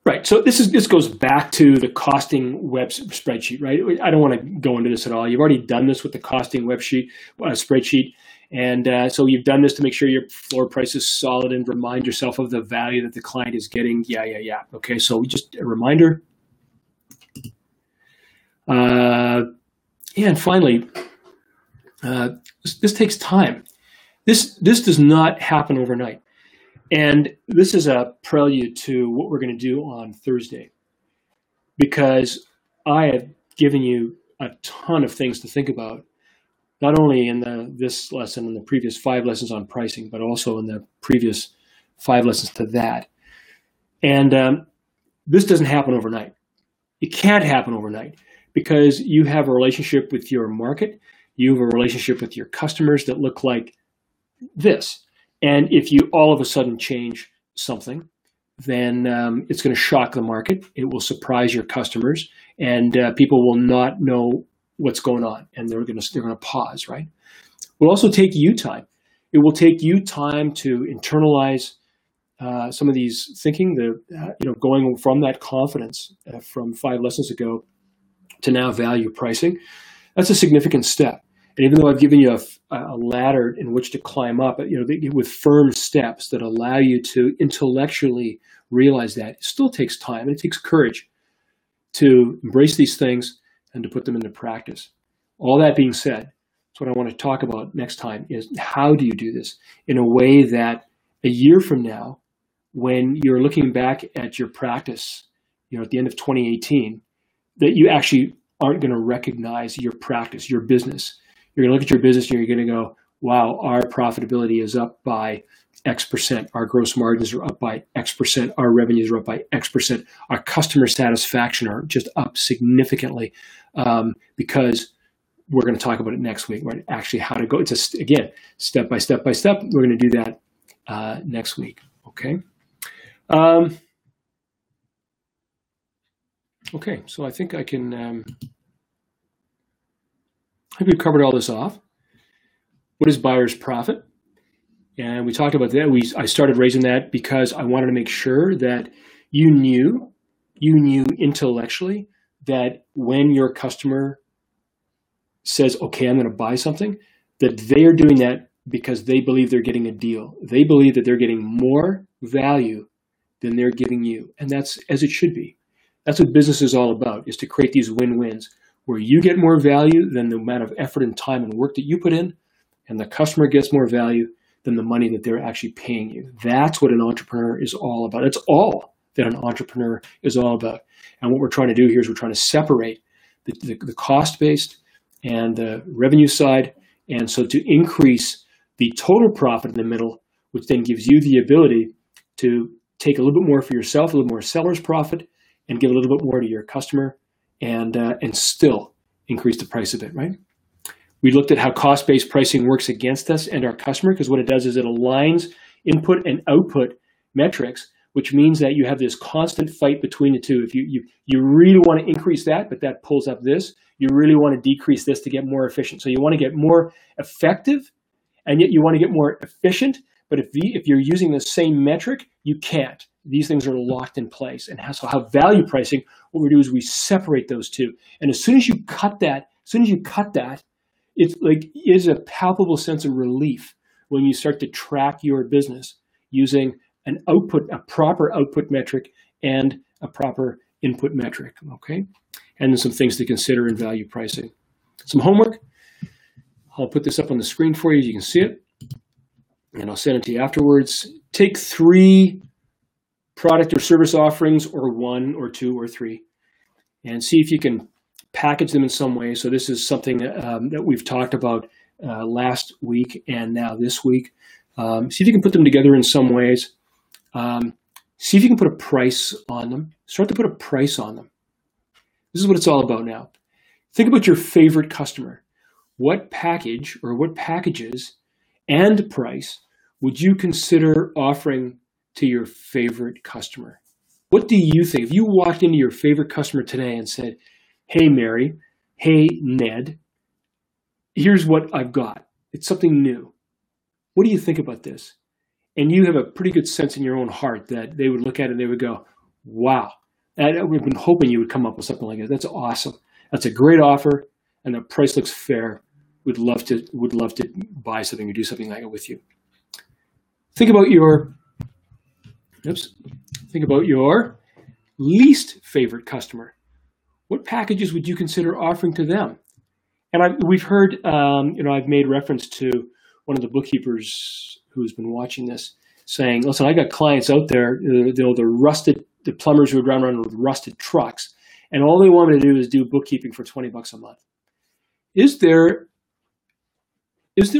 Right, so this goes back to the costing web spreadsheet, right? I don't want to go into this at all. You've already done this with the costing web spreadsheet, and so you've done this to make sure your floor price is solid and remind yourself of the value that the client is getting. Yeah. Okay, so just a reminder. And finally, this takes time. This does not happen overnight. And this is a prelude to what we're going to do on Thursday, because I have given you a ton of things to think about, not only in this lesson and the previous 5 lessons on pricing, but also in the previous 5 lessons to that. And this doesn't happen overnight. It can't happen overnight because you have a relationship with your market. You have a relationship with your customers that look like this. And if you all of a sudden change something, then it's going to shock the market. It will surprise your customers, and people will not know what's going on, and they're going to pause. Right? It will also take you time. It will take you time to internalize some of these thinking. Going from that confidence from 5 lessons ago to now value pricing. That's a significant step. And even though I've given you a ladder in which to climb up, with firm steps that allow you to intellectually realize that, it still takes time and it takes courage to embrace these things and to put them into practice. All that being said, that's what I want to talk about next time is how do you do this in a way that a year from now, when you're looking back at your practice at the end of 2018, that you actually aren't going to recognize your practice, your business. You're going to look at your business and you're going to go, wow, our profitability is up by X percent. Our gross margins are up by X percent. Our revenues are up by X percent. Our customer satisfaction are just up significantly, because we're going to talk about it next week, right? Actually, how to go. It's again, step by step by step. We're going to do that next week. Okay. Okay. So I think I can. I think we've covered all this off. What is buyer's profit? And we talked about that. I started raising that because I wanted to make sure that you knew intellectually that when your customer says, okay, I'm going to buy something, that they are doing that because they believe they're getting a deal. They believe that they're getting more value than they're giving you. And that's as it should be. That's what business is all about, is to create these win-wins where you get more value than the amount of effort and time and work that you put in, and the customer gets more value than the money that they're actually paying you. That's what an entrepreneur is all about. It's all that an entrepreneur is all about. And what we're trying to do here is we're trying to separate the cost-based and the revenue side. And so to increase the total profit in the middle, which then gives you the ability to take a little bit more for yourself, a little more seller's profit, and give a little bit more to your customer, and still increase the price of it, right? We looked at how cost-based pricing works against us and our customer, because what it does is it aligns input and output metrics, which means that you have this constant fight between the two. If you really want to increase that, but that pulls up this, you really want to decrease this to get more efficient. So you want to get more effective, and yet you want to get more efficient. But if you're using the same metric, you can't. These things are locked in place. And so how value pricing, what we do is we separate those two. And as soon as you cut that, it's a palpable sense of relief when you start to track your business using a proper output metric and a proper input metric, okay? And then some things to consider in value pricing. Some homework. I'll put this up on the screen for you. You can see it. And I'll send it to you afterwards. Take 3 product or service offerings, or 1 or 2 or 3, and see if you can package them in some way. So this is something that we've talked about last week and now this week. See if you can put them together in some ways. See if you can put a price on them. Start to put a price on them. This is what it's all about now. Think about your favorite customer. What package or what packages and price would you consider offering to your favorite customer? What do you think? If you walked into your favorite customer today and said, hey, Mary, hey, Ned, here's what I've got. It's something new. What do you think about this? And you have a pretty good sense in your own heart that they would look at it and they would go, wow, we've been hoping you would come up with something like that. That's awesome. That's a great offer, and the price looks fair. Would love to buy something or do something like it with you. Think about your least favorite customer. What packages would you consider offering to them? And we've heard, I've made reference to one of the bookkeepers who's been watching this saying, listen, I got clients out there, the plumbers who would run around with rusted trucks, and all they want me to do is do bookkeeping for $20 a month. Is there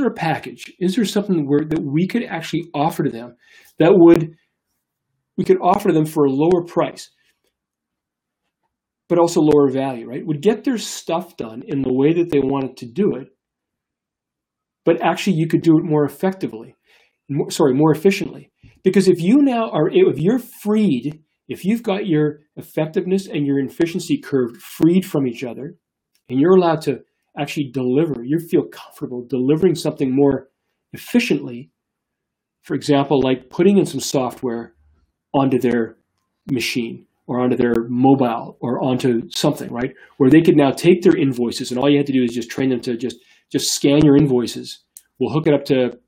a package? Is there something that we could actually offer to them we could offer to them for a lower price, but also lower value, right? Would get their stuff done in the way that they wanted to do it, but actually you could do it more effectively, more efficiently. Because if you're freed, if you've got your effectiveness and your efficiency curve freed from each other, and you're allowed to actually deliver, you feel comfortable delivering something more efficiently, for example, like putting in some software onto their machine or onto their mobile or onto something, right? Where they could now take their invoices, and all you have to do is just train them to just scan your invoices. We'll hook it up to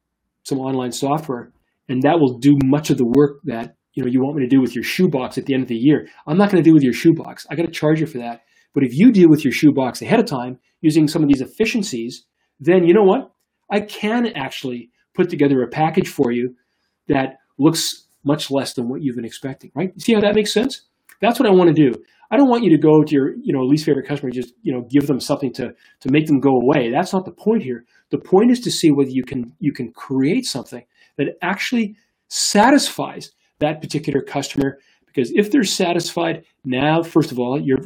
some online software, and that will do much of the work that you want me to do with your shoebox at the end of the year. I'm not going to do with your shoebox. I got to charge you for that. But if you deal with your shoebox ahead of time using some of these efficiencies, then you know what? I can actually put together a package for you that looks much less than what you've been expecting, right? See how that makes sense? That's what I want to do. I don't want you to go to your least favorite customer and just give them something to make them go away. That's not the point here. The point is to see whether you can create something that actually satisfies that particular customer. Because if they're satisfied, now first of all, you're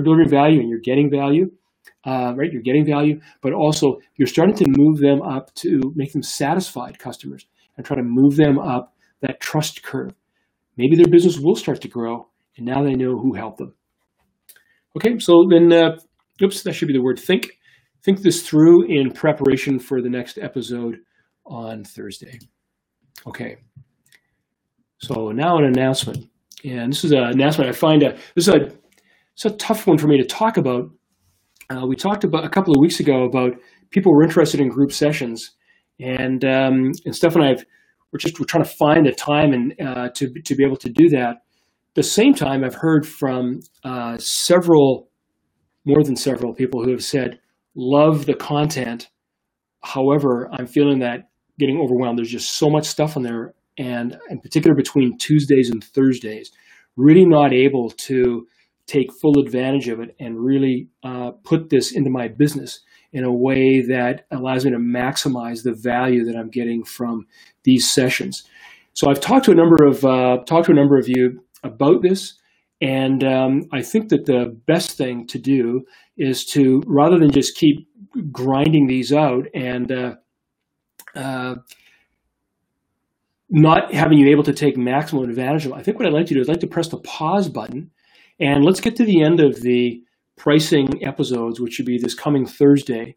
delivering value and you're getting value, right? You're getting value, but also you're starting to move them up to make them satisfied customers and try to move them up that trust curve. Maybe their business will start to grow, and now they know who helped them. Okay, so then, that should be the word think. Think this through in preparation for the next episode on Thursday. Okay, so now an announcement. And this is an announcement I find it's a tough one for me to talk about. We talked about a couple of weeks ago about people were interested in group sessions, and Steph and we're trying to find a time and to be able to do that. At the same time, I've heard from more than several people who have said, love the content. However, I'm feeling that getting overwhelmed. There's just so much stuff on there, and in particular between Tuesdays and Thursdays, really not able to take full advantage of it and really put this into my business in a way that allows me to maximize the value that I'm getting from these sessions. So I've talked to a number of you about this, and I think that the best thing to do is to, rather than just keep grinding these out and not having you able to take maximum advantage of them, I think what I'd like to do is I'd like to press the pause button, and let's get to the end of the pricing episodes, which should be this coming Thursday,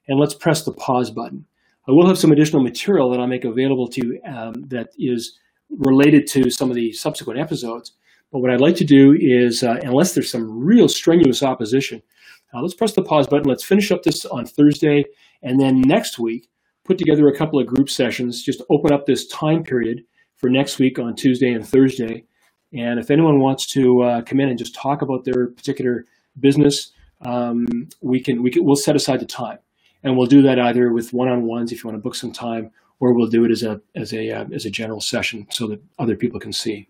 and let's press the pause button. I will have some additional material that I'll make available to you that is related to some of the subsequent episodes. But what I'd like to do is, unless there's some real strenuous opposition, let's press the pause button. Let's finish up this on Thursday, and then next week, put together a couple of group sessions, just open up this time period for next week on Tuesday and Thursday. And if anyone wants to come in and just talk about their particular business, we'll set aside the time, and we'll do that either with one-on-ones if you want to book some time, or we'll do it as a general session so that other people can see.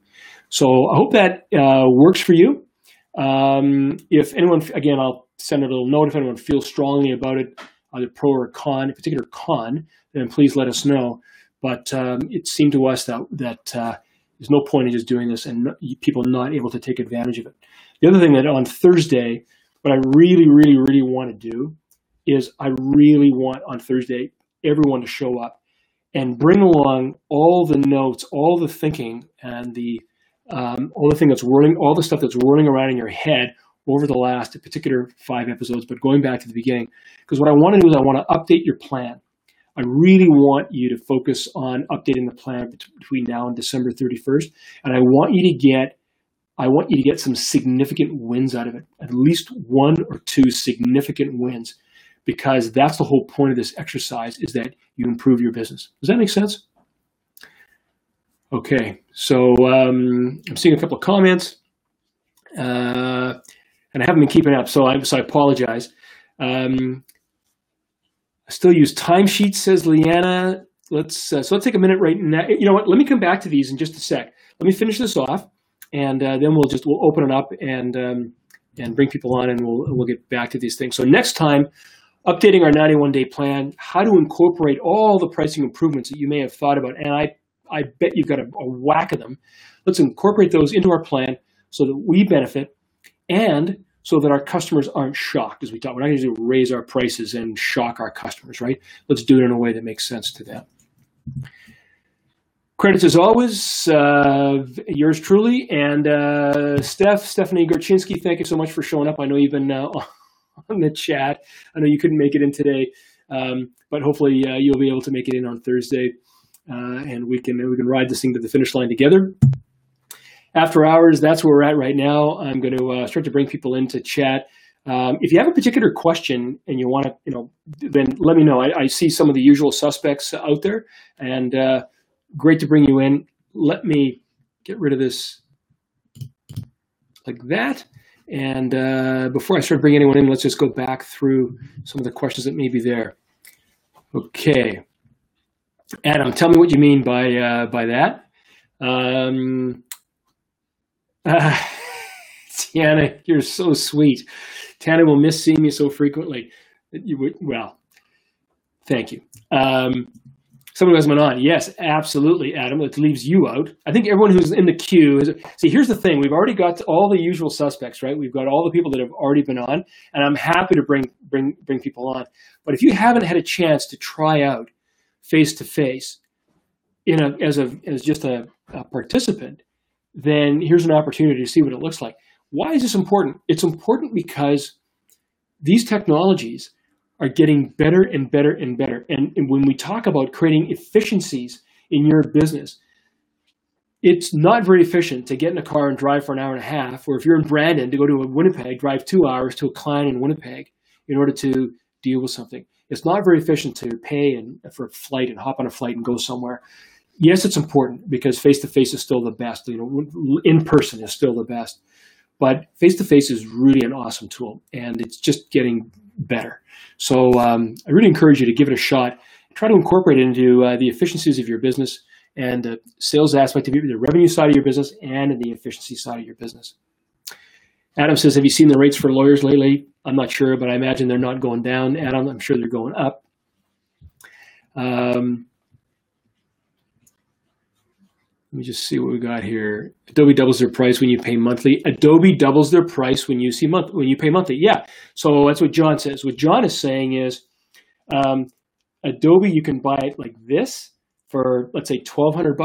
So I hope that works for you. If anyone, again, I'll send a little note if anyone feels strongly about it, either pro or con, a particular con, then please let us know. But it seemed to us that there's no point in just doing this and people not able to take advantage of it. The other thing that on Thursday, what I really, really, really want to do is I really want on Thursday everyone to show up and bring along all the notes, all the thinking, and all the stuff that's whirling around in your head over the last particular 5 episodes, but going back to the beginning. Because what I want to do is I want to update your plan. I really want you to focus on updating the plan between now and December 31st. And I want you to get some significant wins out of it, at least 1 or 2 significant wins, because that's the whole point of this exercise, is that you improve your business. Does that make sense? Okay, so I'm seeing a couple of comments, and I haven't been keeping up, so I apologize. I still use timesheets, says Leanna. Let's take a minute right now. You know what? Let me come back to these in just a sec. Let me finish this off, and then we'll open it up and bring people on, and we'll get back to these things. So next time, updating our 91-day plan, how to incorporate all the pricing improvements that you may have thought about, and I bet you've got a whack of them. Let's incorporate those into our plan so that we benefit and so that our customers aren't shocked as we talk. We're not going to raise our prices and shock our customers, right? Let's do it in a way that makes sense to them. Credits as always, yours truly, and Stephanie Gorczynski, thank you so much for showing up. I know you've been on the chat. I know you couldn't make it in today, but hopefully you'll be able to make it in on Thursday, and we can ride this thing to the finish line together. After hours, that's where we're at right now. I'm going to start to bring people into chat. If you have a particular question and you want to, then let me know. I see some of the usual suspects out there, and great to bring you in. Let me get rid of this like that. And before I start bringing anyone in, let's just go back through some of the questions that may be there. Okay. Adam, tell me what you mean by that. Tana, you're so sweet. Tana will miss seeing me so frequently. Well, thank you. Someone has been on. Yes, absolutely, Adam. It leaves you out. I think everyone who's in the queue is. See, here's the thing. We've already got all the usual suspects, right? We've got all the people that have already been on, and I'm happy to bring people on. But if you haven't had a chance to try out face to face as just a participant, then here's an opportunity to see what it looks like. Why is this important? It's important because these technologies are getting better and better and better. And when we talk about creating efficiencies in your business, it's not very efficient to get in a car and drive for an hour and a half, or if you're in Brandon, to go to Winnipeg, drive 2 hours to a client in Winnipeg in order to deal with something. It's not very efficient to pay for a flight and hop on a flight and go somewhere. Yes, it's important because face-to-face is still the best. In person is still the best. But face-to-face is really an awesome tool, and it's just getting better. So I really encourage you to give it a shot. Try to incorporate it into the efficiencies of your business and the sales aspect of the revenue side of your business and the efficiency side of your business. Adam says, have you seen the rates for lawyers lately? I'm not sure, but I imagine they're not going down. Adam, I'm sure they're going up. Let me just see what we got here. Adobe doubles their price when you pay monthly. Adobe doubles their price when you pay monthly. Yeah. So that's what John says. What John is saying is, Adobe, you can buy it like this for, let's say, $1,200.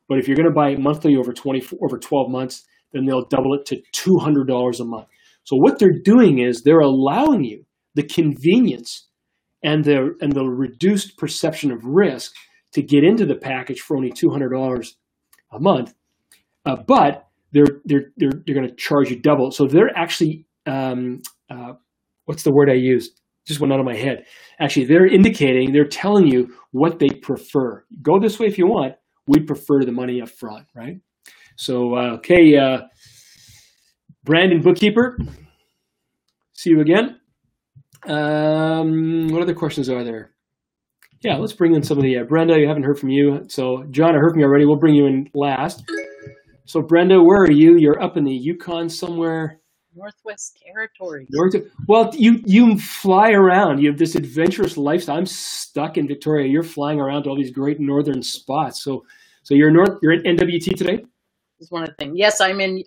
But if you're going to buy it monthly over 12 months, then they'll double it to $200 a month. So what they're doing is they're allowing you the convenience and the reduced perception of risk to get into the package for only $200 a month, but they're going to charge you double. So they're actually, what's the word I used? Just went out of my head. Actually, they're telling you what they prefer. Go this way if you want. We prefer the money up front, right? So, okay, Brandon Bookkeeper, see you again. What other questions are there? Yeah, let's bring in some of the, Brenda, I haven't heard from you. So John, I heard from you already. We'll bring you in last. So Brenda, where are you? You're up in the Yukon somewhere. Northwest Territories. Well, you fly around. You have this adventurous lifestyle. I'm stuck in Victoria. You're flying around to all these great northern spots. So you're at NWT today? Is one of the things. Yes, I'm in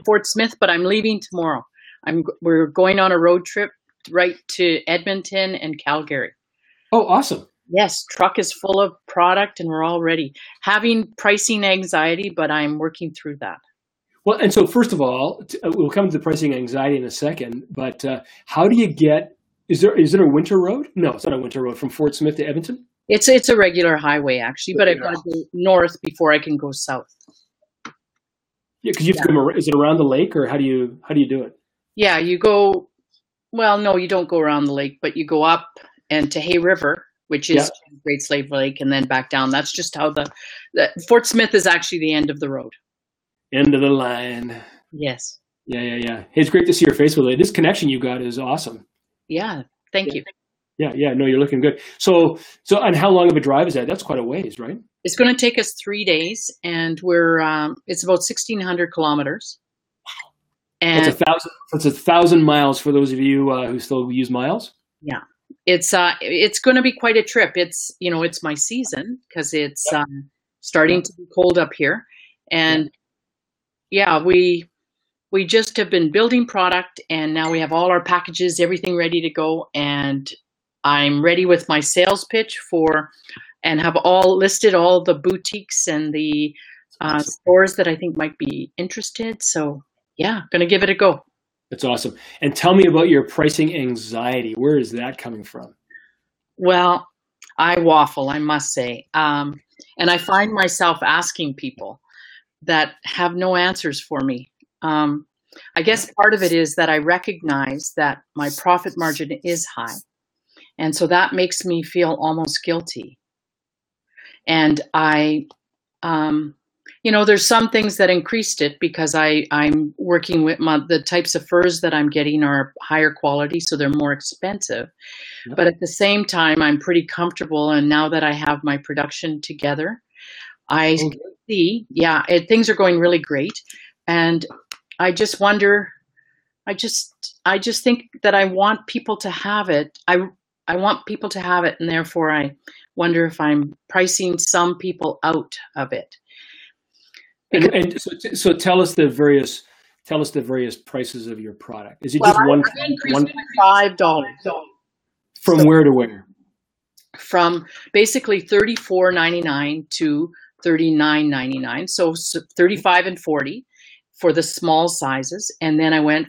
Fort Smith, but I'm leaving tomorrow. We're going on a road trip right to Edmonton and Calgary. Oh, awesome. Yes, truck is full of product and we're all ready. Having pricing anxiety, but I'm working through that. Well, and so first of all, we'll come to the pricing anxiety in a second, but how do you get, is it a winter road? No, it's not a winter road from Fort Smith to Edmonton? It's a regular highway actually, but I've got to go north before I can go south. Yeah, because you have to go, is it around the lake or how do you do it? Yeah, you go, well, no, you don't go around the lake, but you go up and to Hay River, which is Great Slave Lake, and then back down. That's just how the Fort Smith is actually the end of the road. End of the line. Yes. Yeah. Hey, it's great to see your face with it. This connection you got is awesome. Yeah. Thank you. Yeah. No, you're looking good. So, and how long of a drive is that? That's quite a ways, right? It's going to take us 3 days, and it's about 1,600 kilometers. Wow. And that's 1,000 miles for those of you who still use miles. Yeah. It's going to be quite a trip. It's my season because it's starting to be cold up here, and we just have been building product, and now we have all our packages, everything ready to go, and I'm ready with my sales pitch and have all the boutiques and the stores that I think might be interested. So yeah, going to give it a go. That's awesome. And tell me about your pricing anxiety. Where is that coming from? Well, I waffle, I must say. And I find myself asking people that have no answers for me. I guess part of it is that I recognize that my profit margin is high. And so that makes me feel almost guilty. And there's some things that increased it because I'm working with the types of furs that I'm getting are higher quality, so they're more expensive. Yep. But at the same time, I'm pretty comfortable. And now that I have my production together, I see, things are going really great. And I just wonder, I just think that I want people to have it. I want people to have it, and therefore I wonder if I'm pricing some people out of it. And so tell us the various prices of your product. Is it just one $5 from where to where? From basically $34.99 to $39.99. So 35 and 40 for the small sizes, and then I went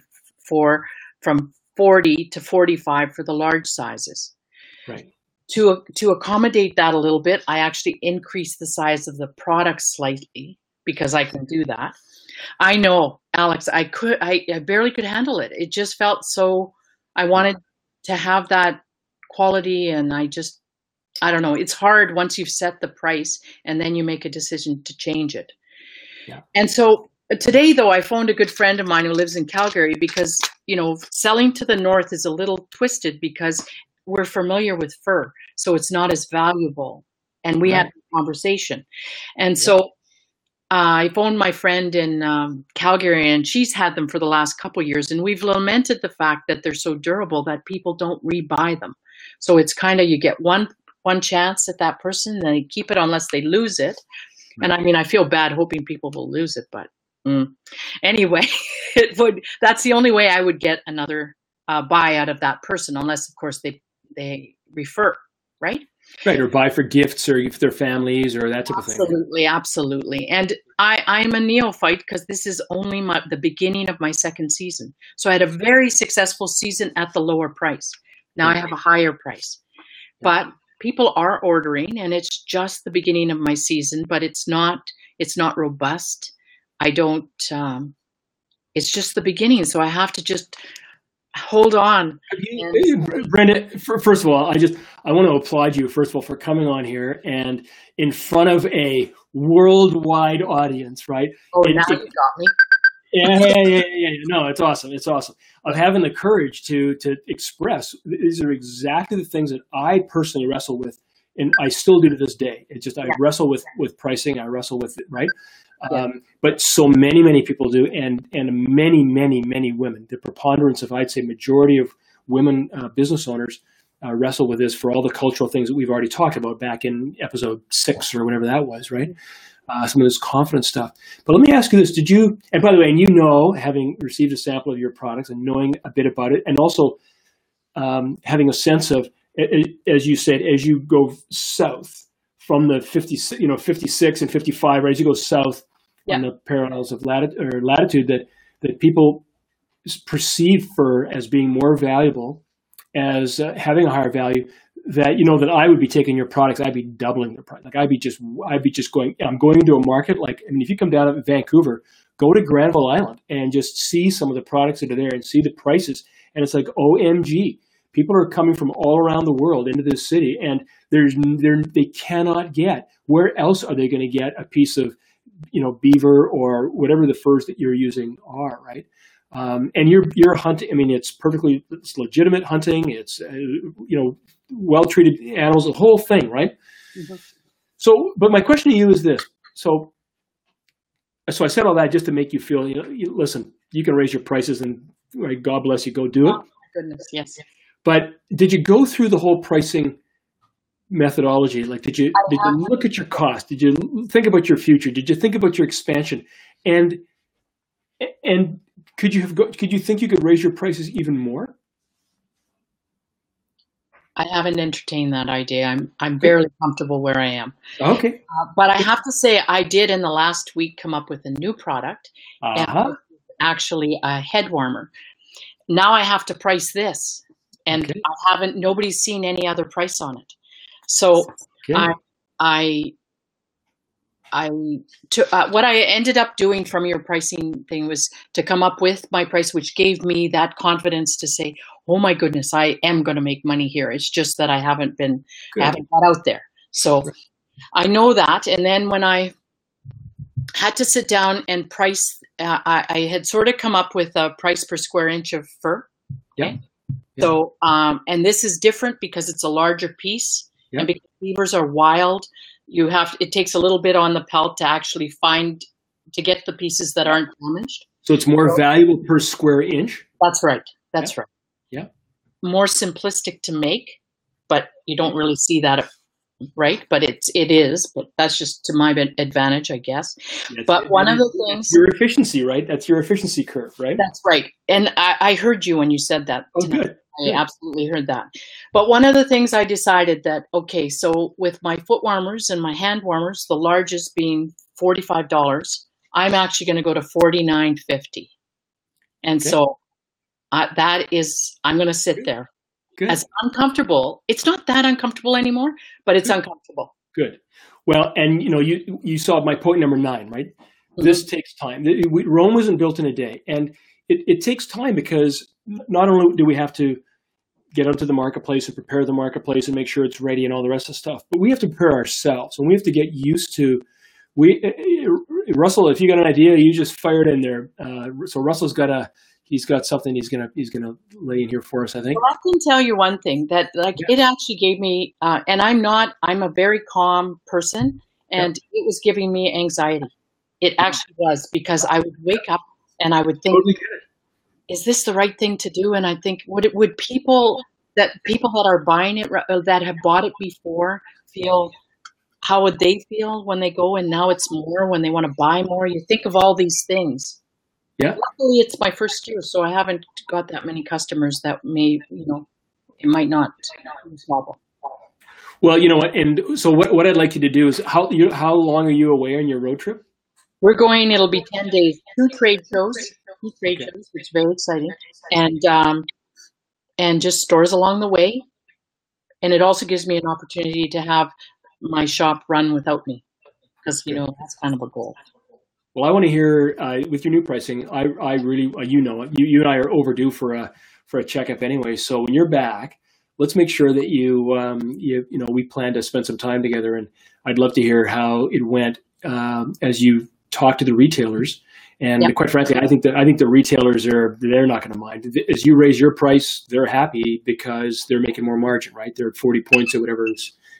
from 40 to 45 for the large sizes. Right. To accommodate that a little bit, I actually increased the size of the product slightly because I can do that. I know, Alex, I barely could handle it. It just felt so, I wanted to have that quality, and I don't know. It's hard once you've set the price and then you make a decision to change it. Yeah. And so today, though, I phoned a good friend of mine who lives in Calgary because, selling to the north is a little twisted because we're familiar with fur, so it's not as valuable. And we had a conversation. And so I phoned my friend in Calgary, and she's had them for the last couple of years. And we've lamented the fact that they're so durable that people don't rebuy them. So it's kind of, you get one chance at that person, and they keep it unless they lose it. And I mean, I feel bad hoping people will lose it, but anyway, that's the only way I would get another buy out of that person, unless of course they refer, right? Right, or buy for gifts or if they're families or that type of thing. Absolutely. And I'm a neophyte because this is only the beginning of my second season. So I had a very successful season at the lower price. Now I have a higher price. But people are ordering, and it's just the beginning of my season, but it's not robust. I don't, it's just the beginning. So I have to just hold on. Brenda, first of all, I want to applaud you, first of all, for coming on here and in front of a worldwide audience, right? Oh, now you got me. Yeah. No, it's awesome. It's awesome. Of having the courage to express. These are exactly the things that I personally wrestle with, and I still do to this day. It's just, I wrestle with pricing. I wrestle with it, right? But so many people do, and many women. The preponderance of, I'd say, majority of women business owners wrestle with this for all the cultural things that we've already talked about back in episode 6 or whatever that was, right? Some of this confidence stuff. But let me ask you this: did you? And by the way, and having received a sample of your products and knowing a bit about it, and also having a sense of, as you said, as you go south from the 56 and 55, right? As you go south on the parallels of latitude, that people perceive fur as being more valuable, as having a higher value. That I would be taking your products, I'd be doubling the price. Like I'd be just going. I'm going into a market if you come down to Vancouver, go to Granville Island and just see some of the products that are there and see the prices, and it's like OMG. People are coming from all around the world into this city, and they cannot get. Where else are they going to get a piece of, beaver or whatever the furs that you're using are, right? And you're hunting. I mean, it's legitimate hunting. It's well-treated animals, the whole thing, right? Mm-hmm. So, but my question to you is this: so I said all that just to make you feel, listen, you can raise your prices, and right, God bless you, go do it. Oh, my goodness, yes. But did you go through the whole pricing methodology? Like, did you look at your cost? Did you think about your future? Did you think about your expansion? And could you think you could raise your prices even more? I haven't entertained that idea. I'm barely comfortable where I am. Okay. But I have to say, I did in the last week come up with a new product, and actually a head warmer. Now I have to price this, and nobody's seen any other price on it. So what I ended up doing from your pricing thing was to come up with my price, which gave me that confidence to say, oh my goodness, I am going to make money here. It's just that I haven't got out there. So I know that. And then when I had to sit down and price, I had sort of come up with a price per square inch of fur. Okay? Yeah. So, and this is different because it's a larger piece. And because beavers are wild, it takes a little bit on the pelt to actually to get the pieces that aren't damaged. So it's more valuable per square inch? That's right. That's right. Yeah. More simplistic to make, but you don't really see that, right? But it is, but that's just to my advantage, I guess. But one of the things... Your efficiency, right? That's your efficiency curve, right? That's right. And I heard you when you said that. Oh, good. I absolutely heard that. But one of the things I decided that, okay, so with my foot warmers and my hand warmers, the largest being $45, I'm actually going to go to $49.50. And so that is, I'm going to sit there. Good. As uncomfortable. It's not that uncomfortable anymore, but it's uncomfortable. Good. Well, and you saw my point number 9, right? Mm-hmm. This takes time. Rome wasn't built in a day. And it takes time because not only do we have to get onto the marketplace and prepare the marketplace and make sure it's ready and all the rest of the stuff, but we have to prepare ourselves, and we have to get used to. Russell, if you got an idea, you just fire it in there. So Russell's he's got something he's gonna lay in here for us, I think. Well, I can tell you one thing that it actually gave me, and I'm a very calm person, and it was giving me anxiety. It actually was, because I would wake up and I would think, is this the right thing to do? And I think, would people that are buying it, that have bought it before, how would they feel when they go and now it's more, when they want to buy more? You think of all these things. Yeah. Luckily, it's my first year, so I haven't got that many customers that may, it might not be small. Well, you know what, and so what I'd like you to do is, how long are you away on your road trip? We're going, it'll be 10 days, 2 trade shows, which is very exciting, and just stores along the way. And it also gives me an opportunity to have my shop run without me, because, that's kind of a goal. Well, I want to hear with your new pricing. I really, you and I are overdue for a checkup anyway. So when you're back, let's make sure that we plan to spend some time together. And I'd love to hear how it went as you talk to the retailers. And quite frankly, I think the retailers they're not going to mind. As you raise your price, they're happy because they're making more margin, right? They're at 40 points or whatever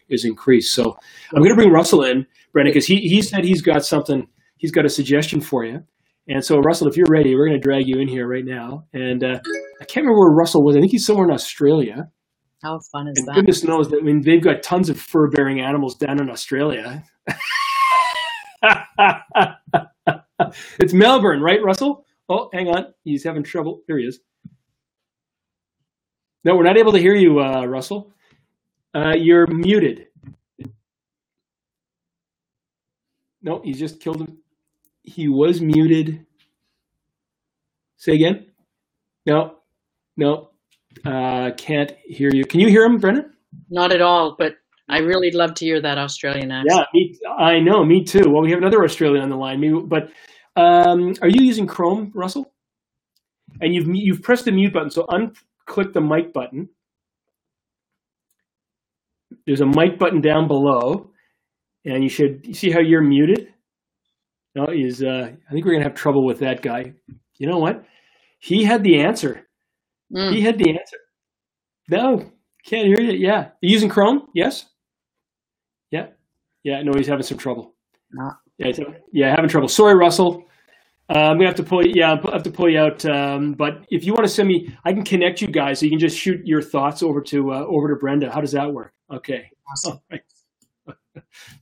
is increased. So I'm going to bring Russell in, Brendan, because he said he's got something. He's got a suggestion for you. And so, Russell, if you're ready, we're going to drag you in here right now. And I can't remember where Russell was. I think he's somewhere in Australia. How fun is that? Goodness knows that. I mean, they've got tons of fur-bearing animals down in Australia. It's Melbourne, right, Russell? Oh, hang on. He's having trouble. There he is. No, we're not able to hear you, Russell. You're muted. No, he's just killed him. He was muted. Say again? No, can't hear you. Can you hear him, Brendan? Not at all, but I really love to hear that Australian accent. Yeah, I know, me too. Well, we have another Australian on the line. But are you using Chrome, Russell? And you've pressed the mute button, so unclick the mic button. There's a mic button down below. And you see how you're muted? No, I think we're going to have trouble with that guy. You know what? He had the answer. He had the answer. No, can't hear you. Yeah. Are you using Chrome? Yes? Yeah. Yeah, no, he's having some trouble. No. Yeah, having trouble. Sorry, Russell. I'm going to have to pull you out. But if you want to send me, I can connect you guys so you can just shoot your thoughts over to Brenda. How does that work? Okay. Awesome. All right.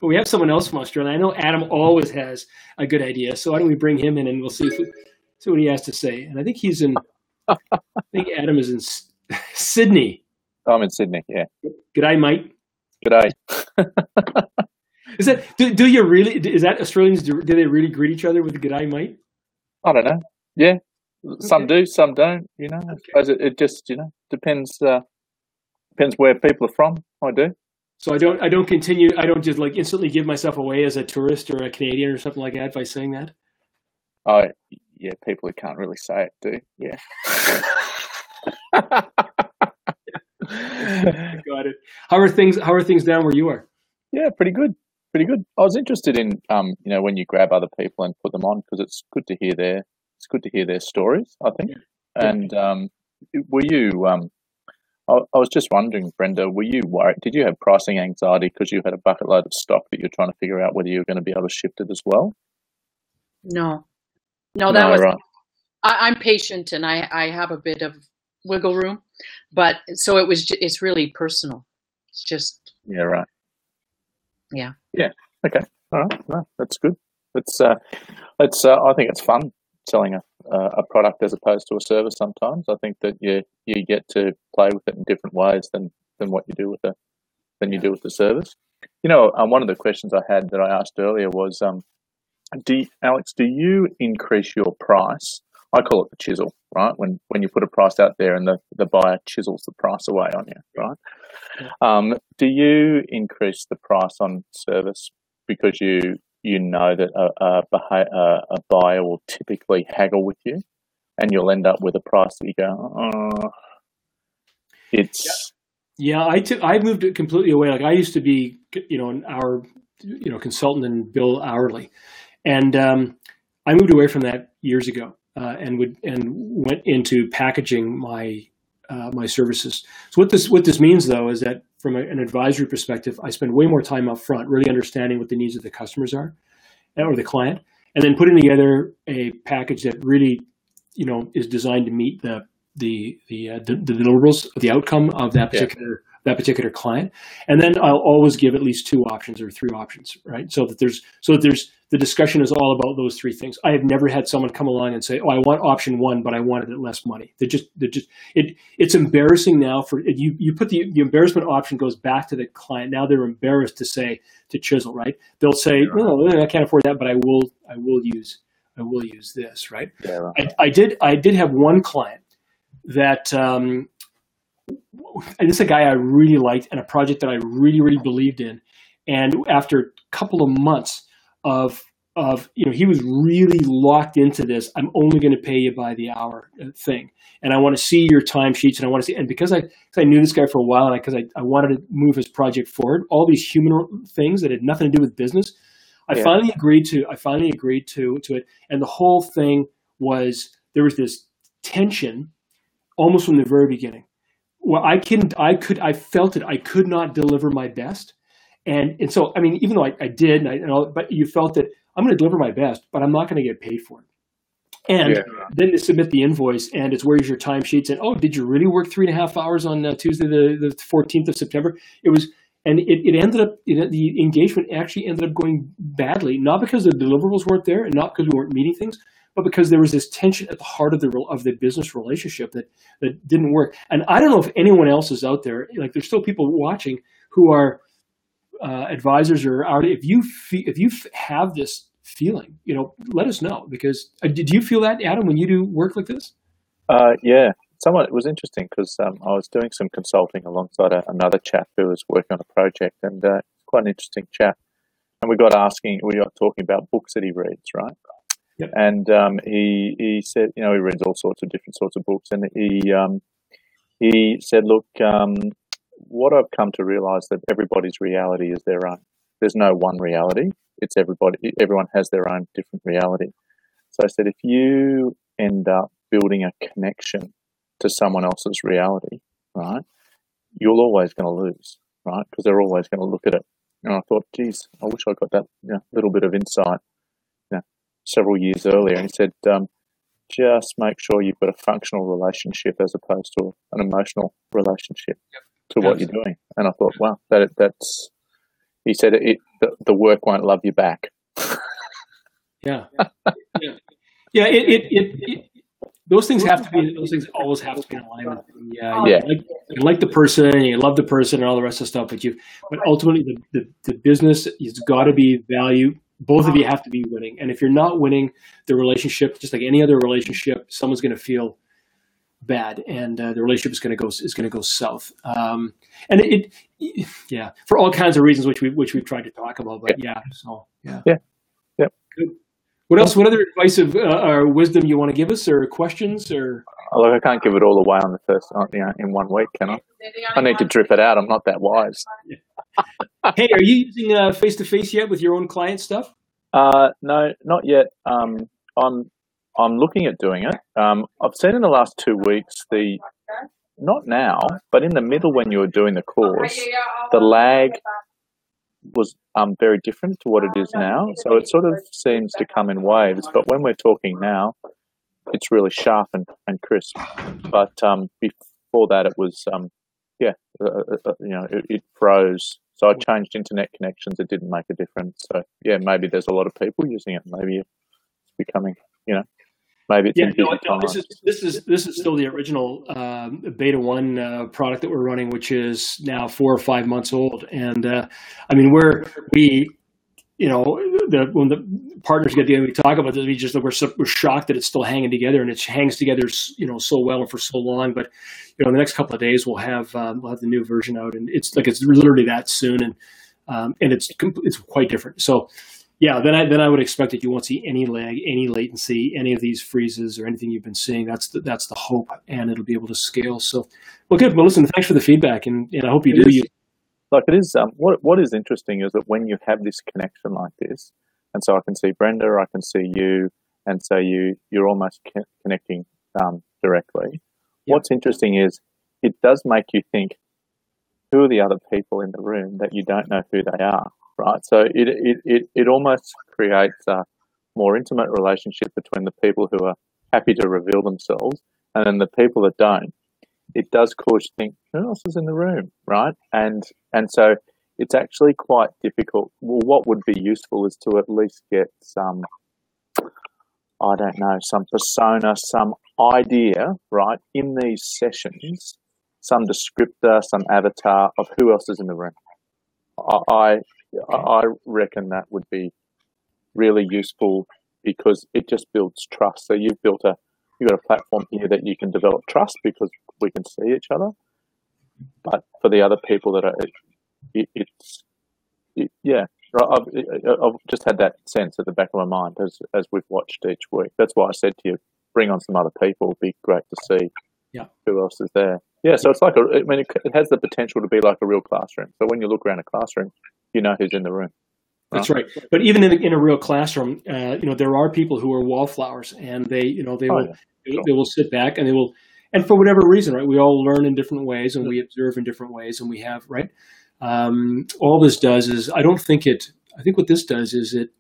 But we have someone else from Australia. I know Adam always has a good idea, so why don't we bring him in and we'll see what he has to say. And I think Adam is in Sydney. I'm in Sydney. Yeah. G'day, mate. G'day. Is that do you really? Is that Australians? Do they really greet each other with a g'day, mate? I don't know. Yeah, some do, some don't. I suppose it just depends. Depends where people are from. I do. So I don't just like instantly give myself away as a tourist or a Canadian or something like that by saying that. Oh yeah, people who can't really say it do. Yeah. Got it. How are things down where you are? Yeah, pretty good. I was interested in when you grab other people and put them on, because it's good to hear their stories, I think. Yeah. And were you I was just wondering, Brenda, were you worried? Did you have pricing anxiety because you had a bucket load of stock that you're trying to figure out whether you were going to be able to shift it as well? No, that was right. I'm patient and I have a bit of wiggle room, but so it's really personal. It's just, Yeah, right. yeah. Yeah. Okay. All right. No, that's good. I think it's fun selling a product as opposed to a service sometimes. I think that you get to play with it in different ways than what you do with the service. One of the questions I had that I asked earlier was, Alex, do you increase your price? I call it the chisel, right? When you put a price out there and the buyer chisels the price away on you, right? Yeah. Do you increase the price on service because you know that a buyer will typically haggle with you, and you'll end up with a price that you go, it's. Yeah, I moved it completely away. Like I used to be, an hour, consultant and bill hourly, and I moved away from that years ago, and went into packaging my my services. So what this means though is that from an advisory perspective, I spend way more time up front, really understanding what the needs of the customers are, or the client, and then putting together a package that really, is designed to meet the deliverables, the outcome of that particular client. And then I'll always give at least 2 options or 3 options, right? So that there's the discussion is all about those 3 things. I have never had someone come along and say, "Oh, I want option 1, but I wanted it less money." It's embarrassing now for you. You put the embarrassment option goes back to the client. Now they're embarrassed to chisel, right? They'll say, "No, I can't afford that, but I will use this," right? Yeah, right. I did have one client that, and this is a guy I really liked and a project that I really, really believed in. And after a couple of months of he was really locked into this, I'm only going to pay you by the hour thing. And I want to see your timesheets, and I want to see, and because I knew this guy for a while, and because I wanted to move his project forward, all these human things that had nothing to do with business, I finally agreed to it. And the whole thing was, there was this tension almost from the very beginning. Well, I felt it. I could not deliver my best, and so I mean, even though I did, but you felt that I'm going to deliver my best, but I'm not going to get paid for it. And then to submit the invoice, and it's where's your timesheets, and did you really work 3.5 hours on Tuesday the 14th of September? It was, and it ended up, the engagement actually ended up going badly, not because the deliverables weren't there, and not because we weren't meeting things, but because there was this tension at the heart of the business relationship that didn't work. And I don't know if anyone else is out there, like there's still people watching who are advisors or out. If you have this feeling, let us know, because did you feel that, Adam, when you do work like this? Yeah, it was interesting because I was doing some consulting alongside another chap who was working on a project, and quite an interesting chat. And we got talking about books that he reads, right? Yep. And he said, he reads all sorts of different sorts of books, and he said, look, what I've come to realize that everybody's reality is their own. There's no one reality. It's everyone has their own different reality. So I said, if you end up building a connection to someone else's reality, right, you're always going to lose, right? Because they're always going to look at it. And I thought, geez, I wish I got that little bit of insight several years earlier. And he said, just make sure you've got a functional relationship as opposed to an emotional relationship to what you're doing. And I thought, wow, that's. He said the work won't love you back. Yeah. Those things always have to be in alignment. You like the person, you love the person, and all the rest of the stuff. But ultimately, the business has got to be value. Both of you have to be winning, and if you're not winning, the relationship, just like any other relationship, someone's going to feel bad, and the relationship is going to go south. And for all kinds of reasons, which we've tried to talk about. But good. What else? What other advice or wisdom you want to give us, or questions, or? Look, I can't give it all away on the first, in 1 week, can I? I need to drip it out. I'm not that wise. Hey, are you using face-to-face yet with your own client stuff? No, not yet. I'm looking at doing it. I've seen in the last 2 weeks not now, but in the middle when you were doing the course, the lag was very different to what it is now. So it sort of seems to come in waves. But when we're talking now, it's really sharp and crisp. But before that, it was it froze. So I changed internet connections. It didn't make a difference. So yeah, maybe there's a lot of people using it. Maybe it's becoming, maybe it's in busy times. This is still the original beta 1 product that we're running, which is now 4 or 5 months old. And when the partners get together, we talk about this. We're shocked that it's still hanging together, and it hangs together, so well and for so long. But in the next couple of days, we'll have the new version out, and it's literally that soon, and it's quite different. So yeah, then I would expect that you won't see any lag, any latency, any of these freezes or anything you've been seeing. That's the hope, and it'll be able to scale. So, well, good. Well, listen, thanks for the feedback, and I hope you do. Like it is, what is interesting is that when you have this connection like this, and so I can see Brenda, I can see you, and so you're almost connecting directly. Yep. What's interesting is it does make you think, who are the other people in the room that you don't know who they are, right? So it almost creates a more intimate relationship between the people who are happy to reveal themselves and then the people that don't. It does cause you to think, who else is in the room, right? And so it's actually quite difficult. Well, what would be useful is to at least get some persona, some idea, right, in these sessions, some descriptor, some avatar of who else is in the room. I reckon that would be really useful because it just builds trust. So you've got a platform here that you can develop trust because we can see each other. But for the other people that I've just had that sense at the back of my mind as we've watched each week. That's why I said to you, bring on some other people. It'd be great to see who else is there. Yeah, so it's like it has the potential to be like a real classroom. So when you look around a classroom, you know who's in the room. Right? That's right. But even in a real classroom, there are people who are wallflowers, and they will sit back and they will, and for whatever reason, right? We all learn in different ways, and we observe in different ways, and we have right. All this does is, I think what this does is it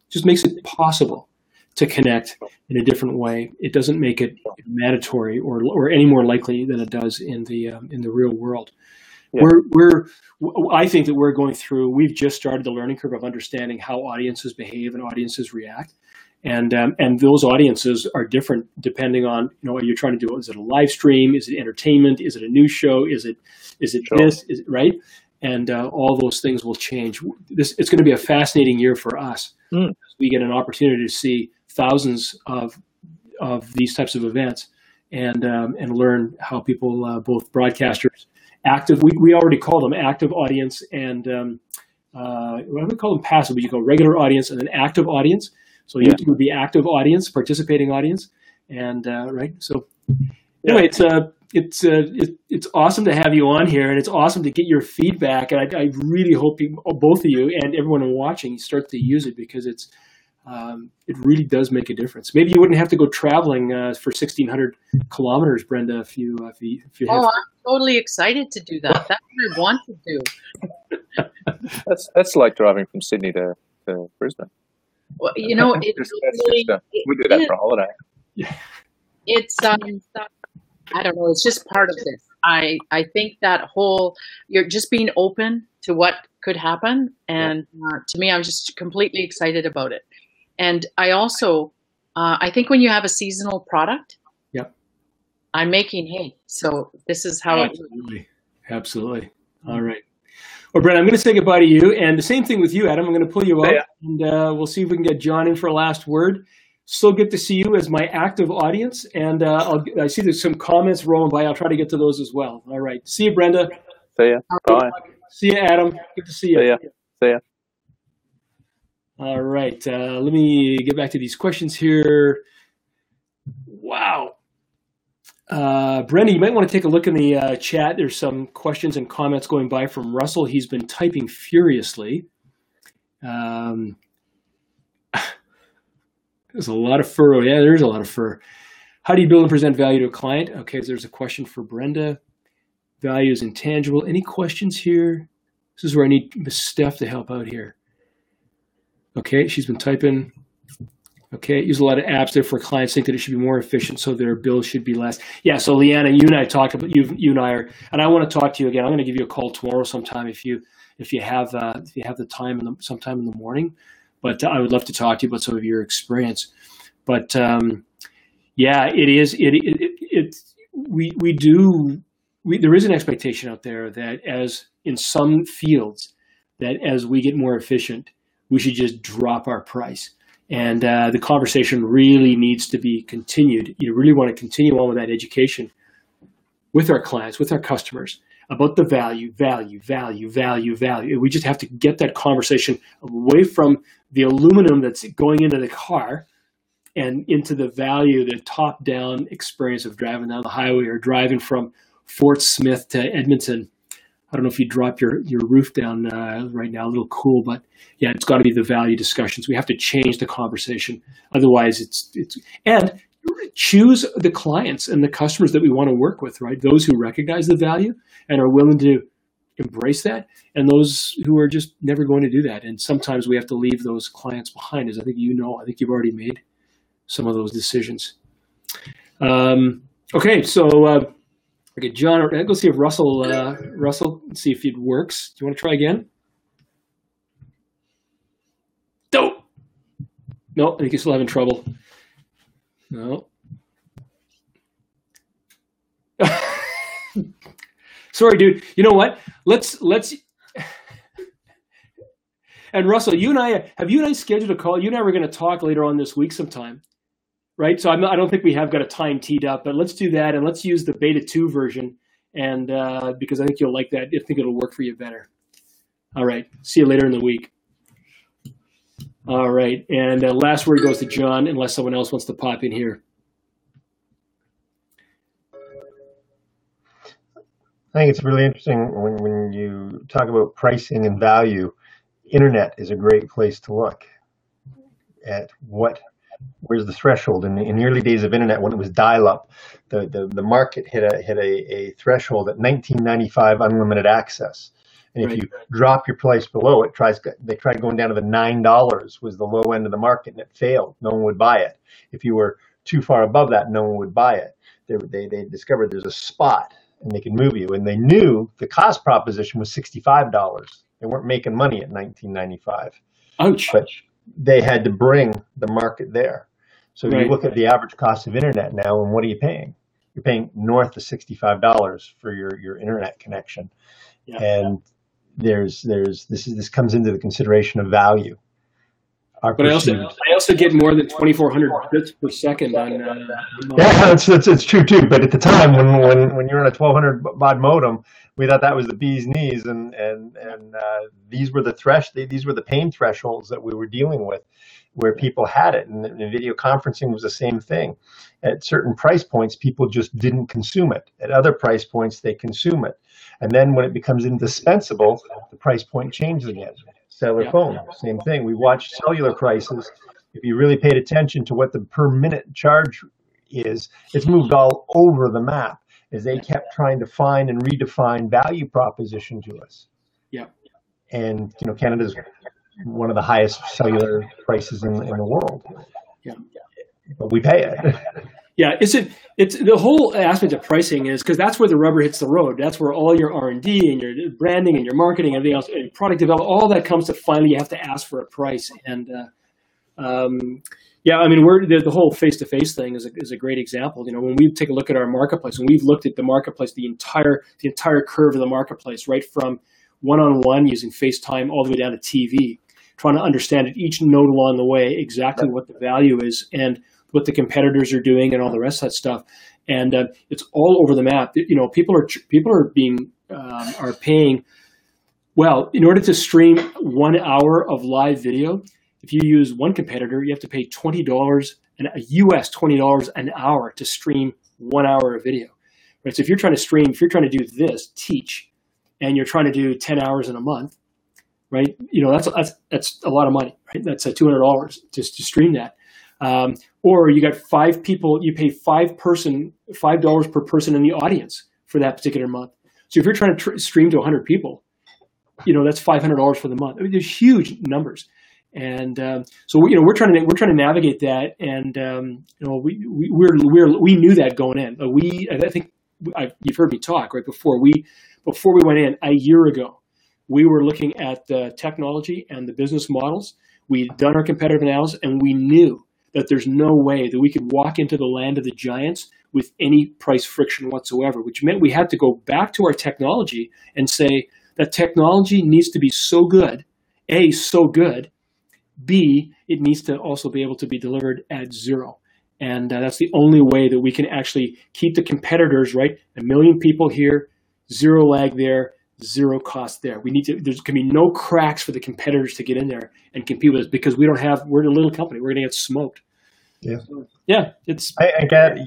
just makes it possible to connect in a different way. It doesn't make it mandatory or any more likely than it does in the real world. Yeah. I think that we've just started the learning curve of understanding how audiences behave and audiences react. And those audiences are different depending on, what you're trying to do. Is it a live stream? Is it entertainment? Is it a news show? Is it sure. This? Is it right? And all those things will change. It's going to be a fascinating year for us. We get an opportunity to see thousands of these types of events and learn how people, both broadcasters, active. We already call them active audience and what do we call them? Passive. We go regular audience and then active audience. So YouTube would be active audience, participating audience, and right. So anyway, it's awesome to have you on here, and it's awesome to get your feedback. And I really hope both of you and everyone watching start to use it because it really does make a difference. Maybe you wouldn't have to go traveling for 1,600 kilometers, Brenda, if you have. I'm totally excited to do that. That's what I want to do. That's like driving from Sydney to Brisbane. Well, we do that for a holiday. It's I don't know. It's just part of this. I think that you're just being open to what could happen, and to me, I'm just completely excited about it. And I also, I think when you have a seasonal product, I'm making hay. So this is how Absolutely. All right. Well, Brent, I'm going to say goodbye to you, and the same thing with you, Adam. I'm going to pull you up, and we'll see if we can get John in for a last word. So good to see you as my active audience, and I see there's some comments rolling by. I'll try to get to those as well. All right. See you, Brenda. See ya. Bye. See you, Adam. Good to see you. See ya. See ya. All right. Let me get back to these questions here. Wow. Brenda, you might want to take a look in the chat. There's some questions and comments going by from Russell. He's been typing furiously. There's a lot of fur. Oh, yeah, there's a lot of fur. How do you build and present value to a client? Okay, so there's a question for Brenda. Value is intangible. Any questions here? This is where I need Miss Steph to help out here. Okay, she's been typing. Okay, use a lot of apps. Therefore, clients think that it should be more efficient, so their bills should be less. Yeah. So, Leanna, you and I talked about you and I are, and I want to talk to you again. I'm going to give you a call tomorrow sometime if you have the time sometime in the morning. But I would love to talk to you about some of your experience. But yeah, it is. There is an expectation out there that as in some fields, that as we get more efficient, we should just drop our price. And the conversation really needs to be continued. You really want to continue on with that education with our clients, with our customers, about the value. We just have to get that conversation away from the aluminum that's going into the car and into the value, the top-down experience of driving down the highway or driving from Fort Smith to Edmonton. I don't know if you drop your roof down right now, a little cool, but yeah, it's got to be the value discussions. We have to change the conversation. Otherwise, and choose the clients and the customers that we want to work with, right? Those who recognize the value and are willing to embrace that, and those who are just never going to do that. And sometimes we have to leave those clients behind, as I think you've already made some of those decisions. Okay, so okay, John, go see if Russell, see if it works. Do you want to try again? No, I think you're still having trouble. No. Sorry, dude. You know what? Let's. And Russell, you and I scheduled a call. You and I were going to talk later on this week sometime, right? So I don't think we have got a time teed up, but let's do that, and let's use the beta 2 version, and because I think you'll like that. I think it'll work for you better. All right. See you later in the week. All right. And last word goes to John, unless someone else wants to pop in here. I think it's really interesting when you talk about pricing and value. Internet is a great place to look at where's the threshold. In the early days of internet, when it was dial-up, the market hit a threshold at $19.95 unlimited access. And if you drop your price below it, they tried going down to the $9 was the low end of the market, and it failed. No one would buy it. If you were too far above that, no one would buy it. They discovered there's a spot, and they could move you. And they knew the cost proposition was $65. They weren't making money at $19.95. Ouch. But they had to bring the market there. So you look at the average cost of internet now, and what are you paying? You're paying north of $65 for your internet connection. Yeah. And this comes into the consideration of value. But I also get more than 2,400 bits per second on. Yeah, it's true too. But at the time when you're on a 1,200 baud modem, we thought that was the bee's knees, and these were the pain thresholds that we were dealing with, where people had it, and video conferencing was the same thing. At certain price points, people just didn't consume it. At other price points, they consume it, and then when it becomes indispensable, the price point changes again. Cellular phone, same thing. We watched cellular prices. If you really paid attention to what the per minute charge is, it's moved all over the map as they kept trying to find and redefine value proposition to us. Yeah. And Canada's one of the highest cellular prices in the world. Yeah. But we pay it. Yeah, it's the whole aspect of pricing is because that's where the rubber hits the road. That's where all your R&D and your branding and your marketing and everything else, and product development, all that comes to finally you have to ask for a price. And yeah, I mean, the whole face-to-face thing is a great example. When we take a look at our marketplace, and we've looked at the marketplace, the entire curve of the marketplace, right from one-on-one using FaceTime all the way down to TV, trying to understand at each node along the way exactly what the value is and what the competitors are doing and all the rest of that stuff. And it's all over the map. People are paying, well, in order to stream 1 hour of live video, if you use one competitor, you have to pay $20 an hour to stream 1 hour of video. Right? So if you're trying to do this, teach, and you're trying to do 10 hours in a month, right? That's a lot of money, right? That's $200 just to stream that. Or you got 5 people, you pay $5 per person in the audience for that particular month. So if you're trying to stream to 100 people, that's $500 for the month. I mean, there's huge numbers. And so we're trying to navigate that, and we knew that going in. I think you've heard me talk right before we went in a year ago. We were looking at the technology and the business models. We'd done our competitive analysis, and we knew that there's no way that we could walk into the land of the giants with any price friction whatsoever, which meant we had to go back to our technology and say that technology needs to be so good, A, so good, B, it needs to also be able to be delivered at zero. And that's the only way that we can actually keep the competitors, right? 1 million people here, zero lag there, zero cost there. There's can be no cracks for the competitors to get in there and compete with us, because we're a little company. We're going to get smoked. Yeah. So, yeah. I get,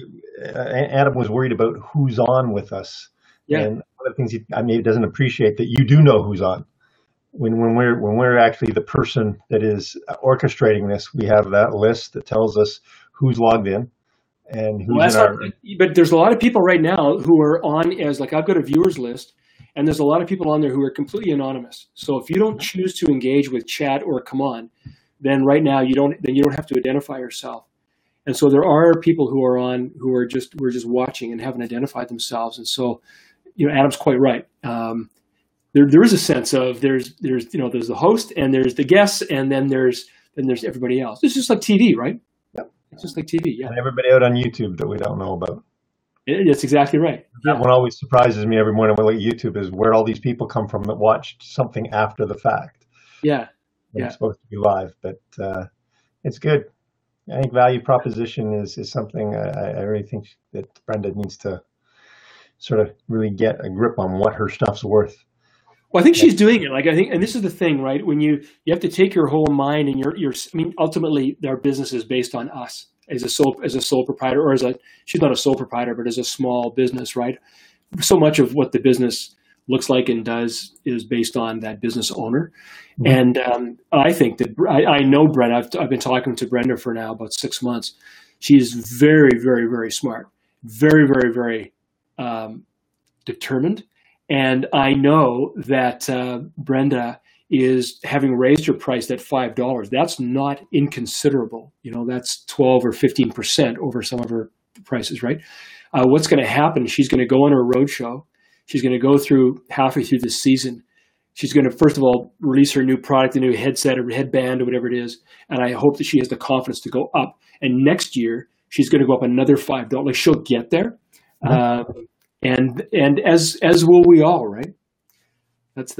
Adam was worried about who's on with us. Yeah. And one of the things he maybe doesn't appreciate, that you do know who's on. When we're actually the person that is orchestrating this, we have that list that tells us who's logged in and who's in our. But there's a lot of people right now who are on as, like, I've got a viewers list, and there's a lot of people on there who are completely anonymous. So if you don't choose to engage with chat or come on, then right now you don't have to identify yourself. And so there are people who are on who are just watching and haven't identified themselves. And so, Adam's quite right. There is a sense of there's the host, and there's the guests, and then there's everybody else. It's just like TV, right? Yep. It's just like TV. Yeah. And everybody out on YouTube that we don't know about. That's exactly right. That one always surprises me every morning when I look at YouTube, is where all these people come from that watched something after the fact. Yeah. When it's supposed to be live, but it's good. I think value proposition is something I really think that Brenda needs to sort of really get a grip on what her stuff's worth. Well, I think she's doing it. And this is the thing, right? When you have to take your whole mind, and ultimately our business is based on us as a sole proprietor, or she's not a sole proprietor, but as a small business, right? So much of what the business looks like and does is based on that business owner. Mm-hmm. And I think that I know Brenda. I've been talking to Brenda for now about 6 months. She's very, very, very smart, very, very, very determined. And I know that Brenda is, having raised her price at $5. That's not inconsiderable. That's 12 or 15% over some of her prices, right? What's going to happen? She's going to go on her roadshow. She's going to go through halfway through the season. She's going to, first of all, release her new product, a new headset or headband or whatever it is. And I hope that she has the confidence to go up. And next year, she's going to go up another $5. Like, she'll get there. Mm-hmm. And as will we all, right? Isn't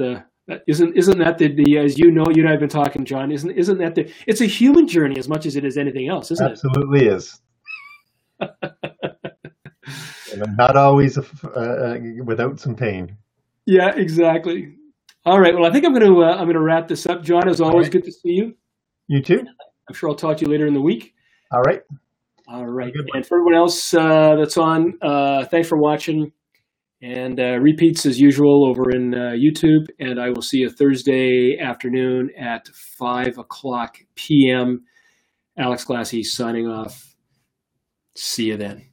that the as you know, you and I have been talking, John, isn't that it's a human journey as much as it is anything else, isn't it? Absolutely is. And not always without some pain. Yeah, exactly. All right. Well, I think I'm going to wrap this up. John, as always, good to see you. You too. I'm sure I'll talk to you later in the week. All right. All right. And for everyone else that's on, thanks for watching. And repeats as usual over in YouTube. And I will see you Thursday afternoon at 5:00 p.m. Alex Glassey signing off. See you then.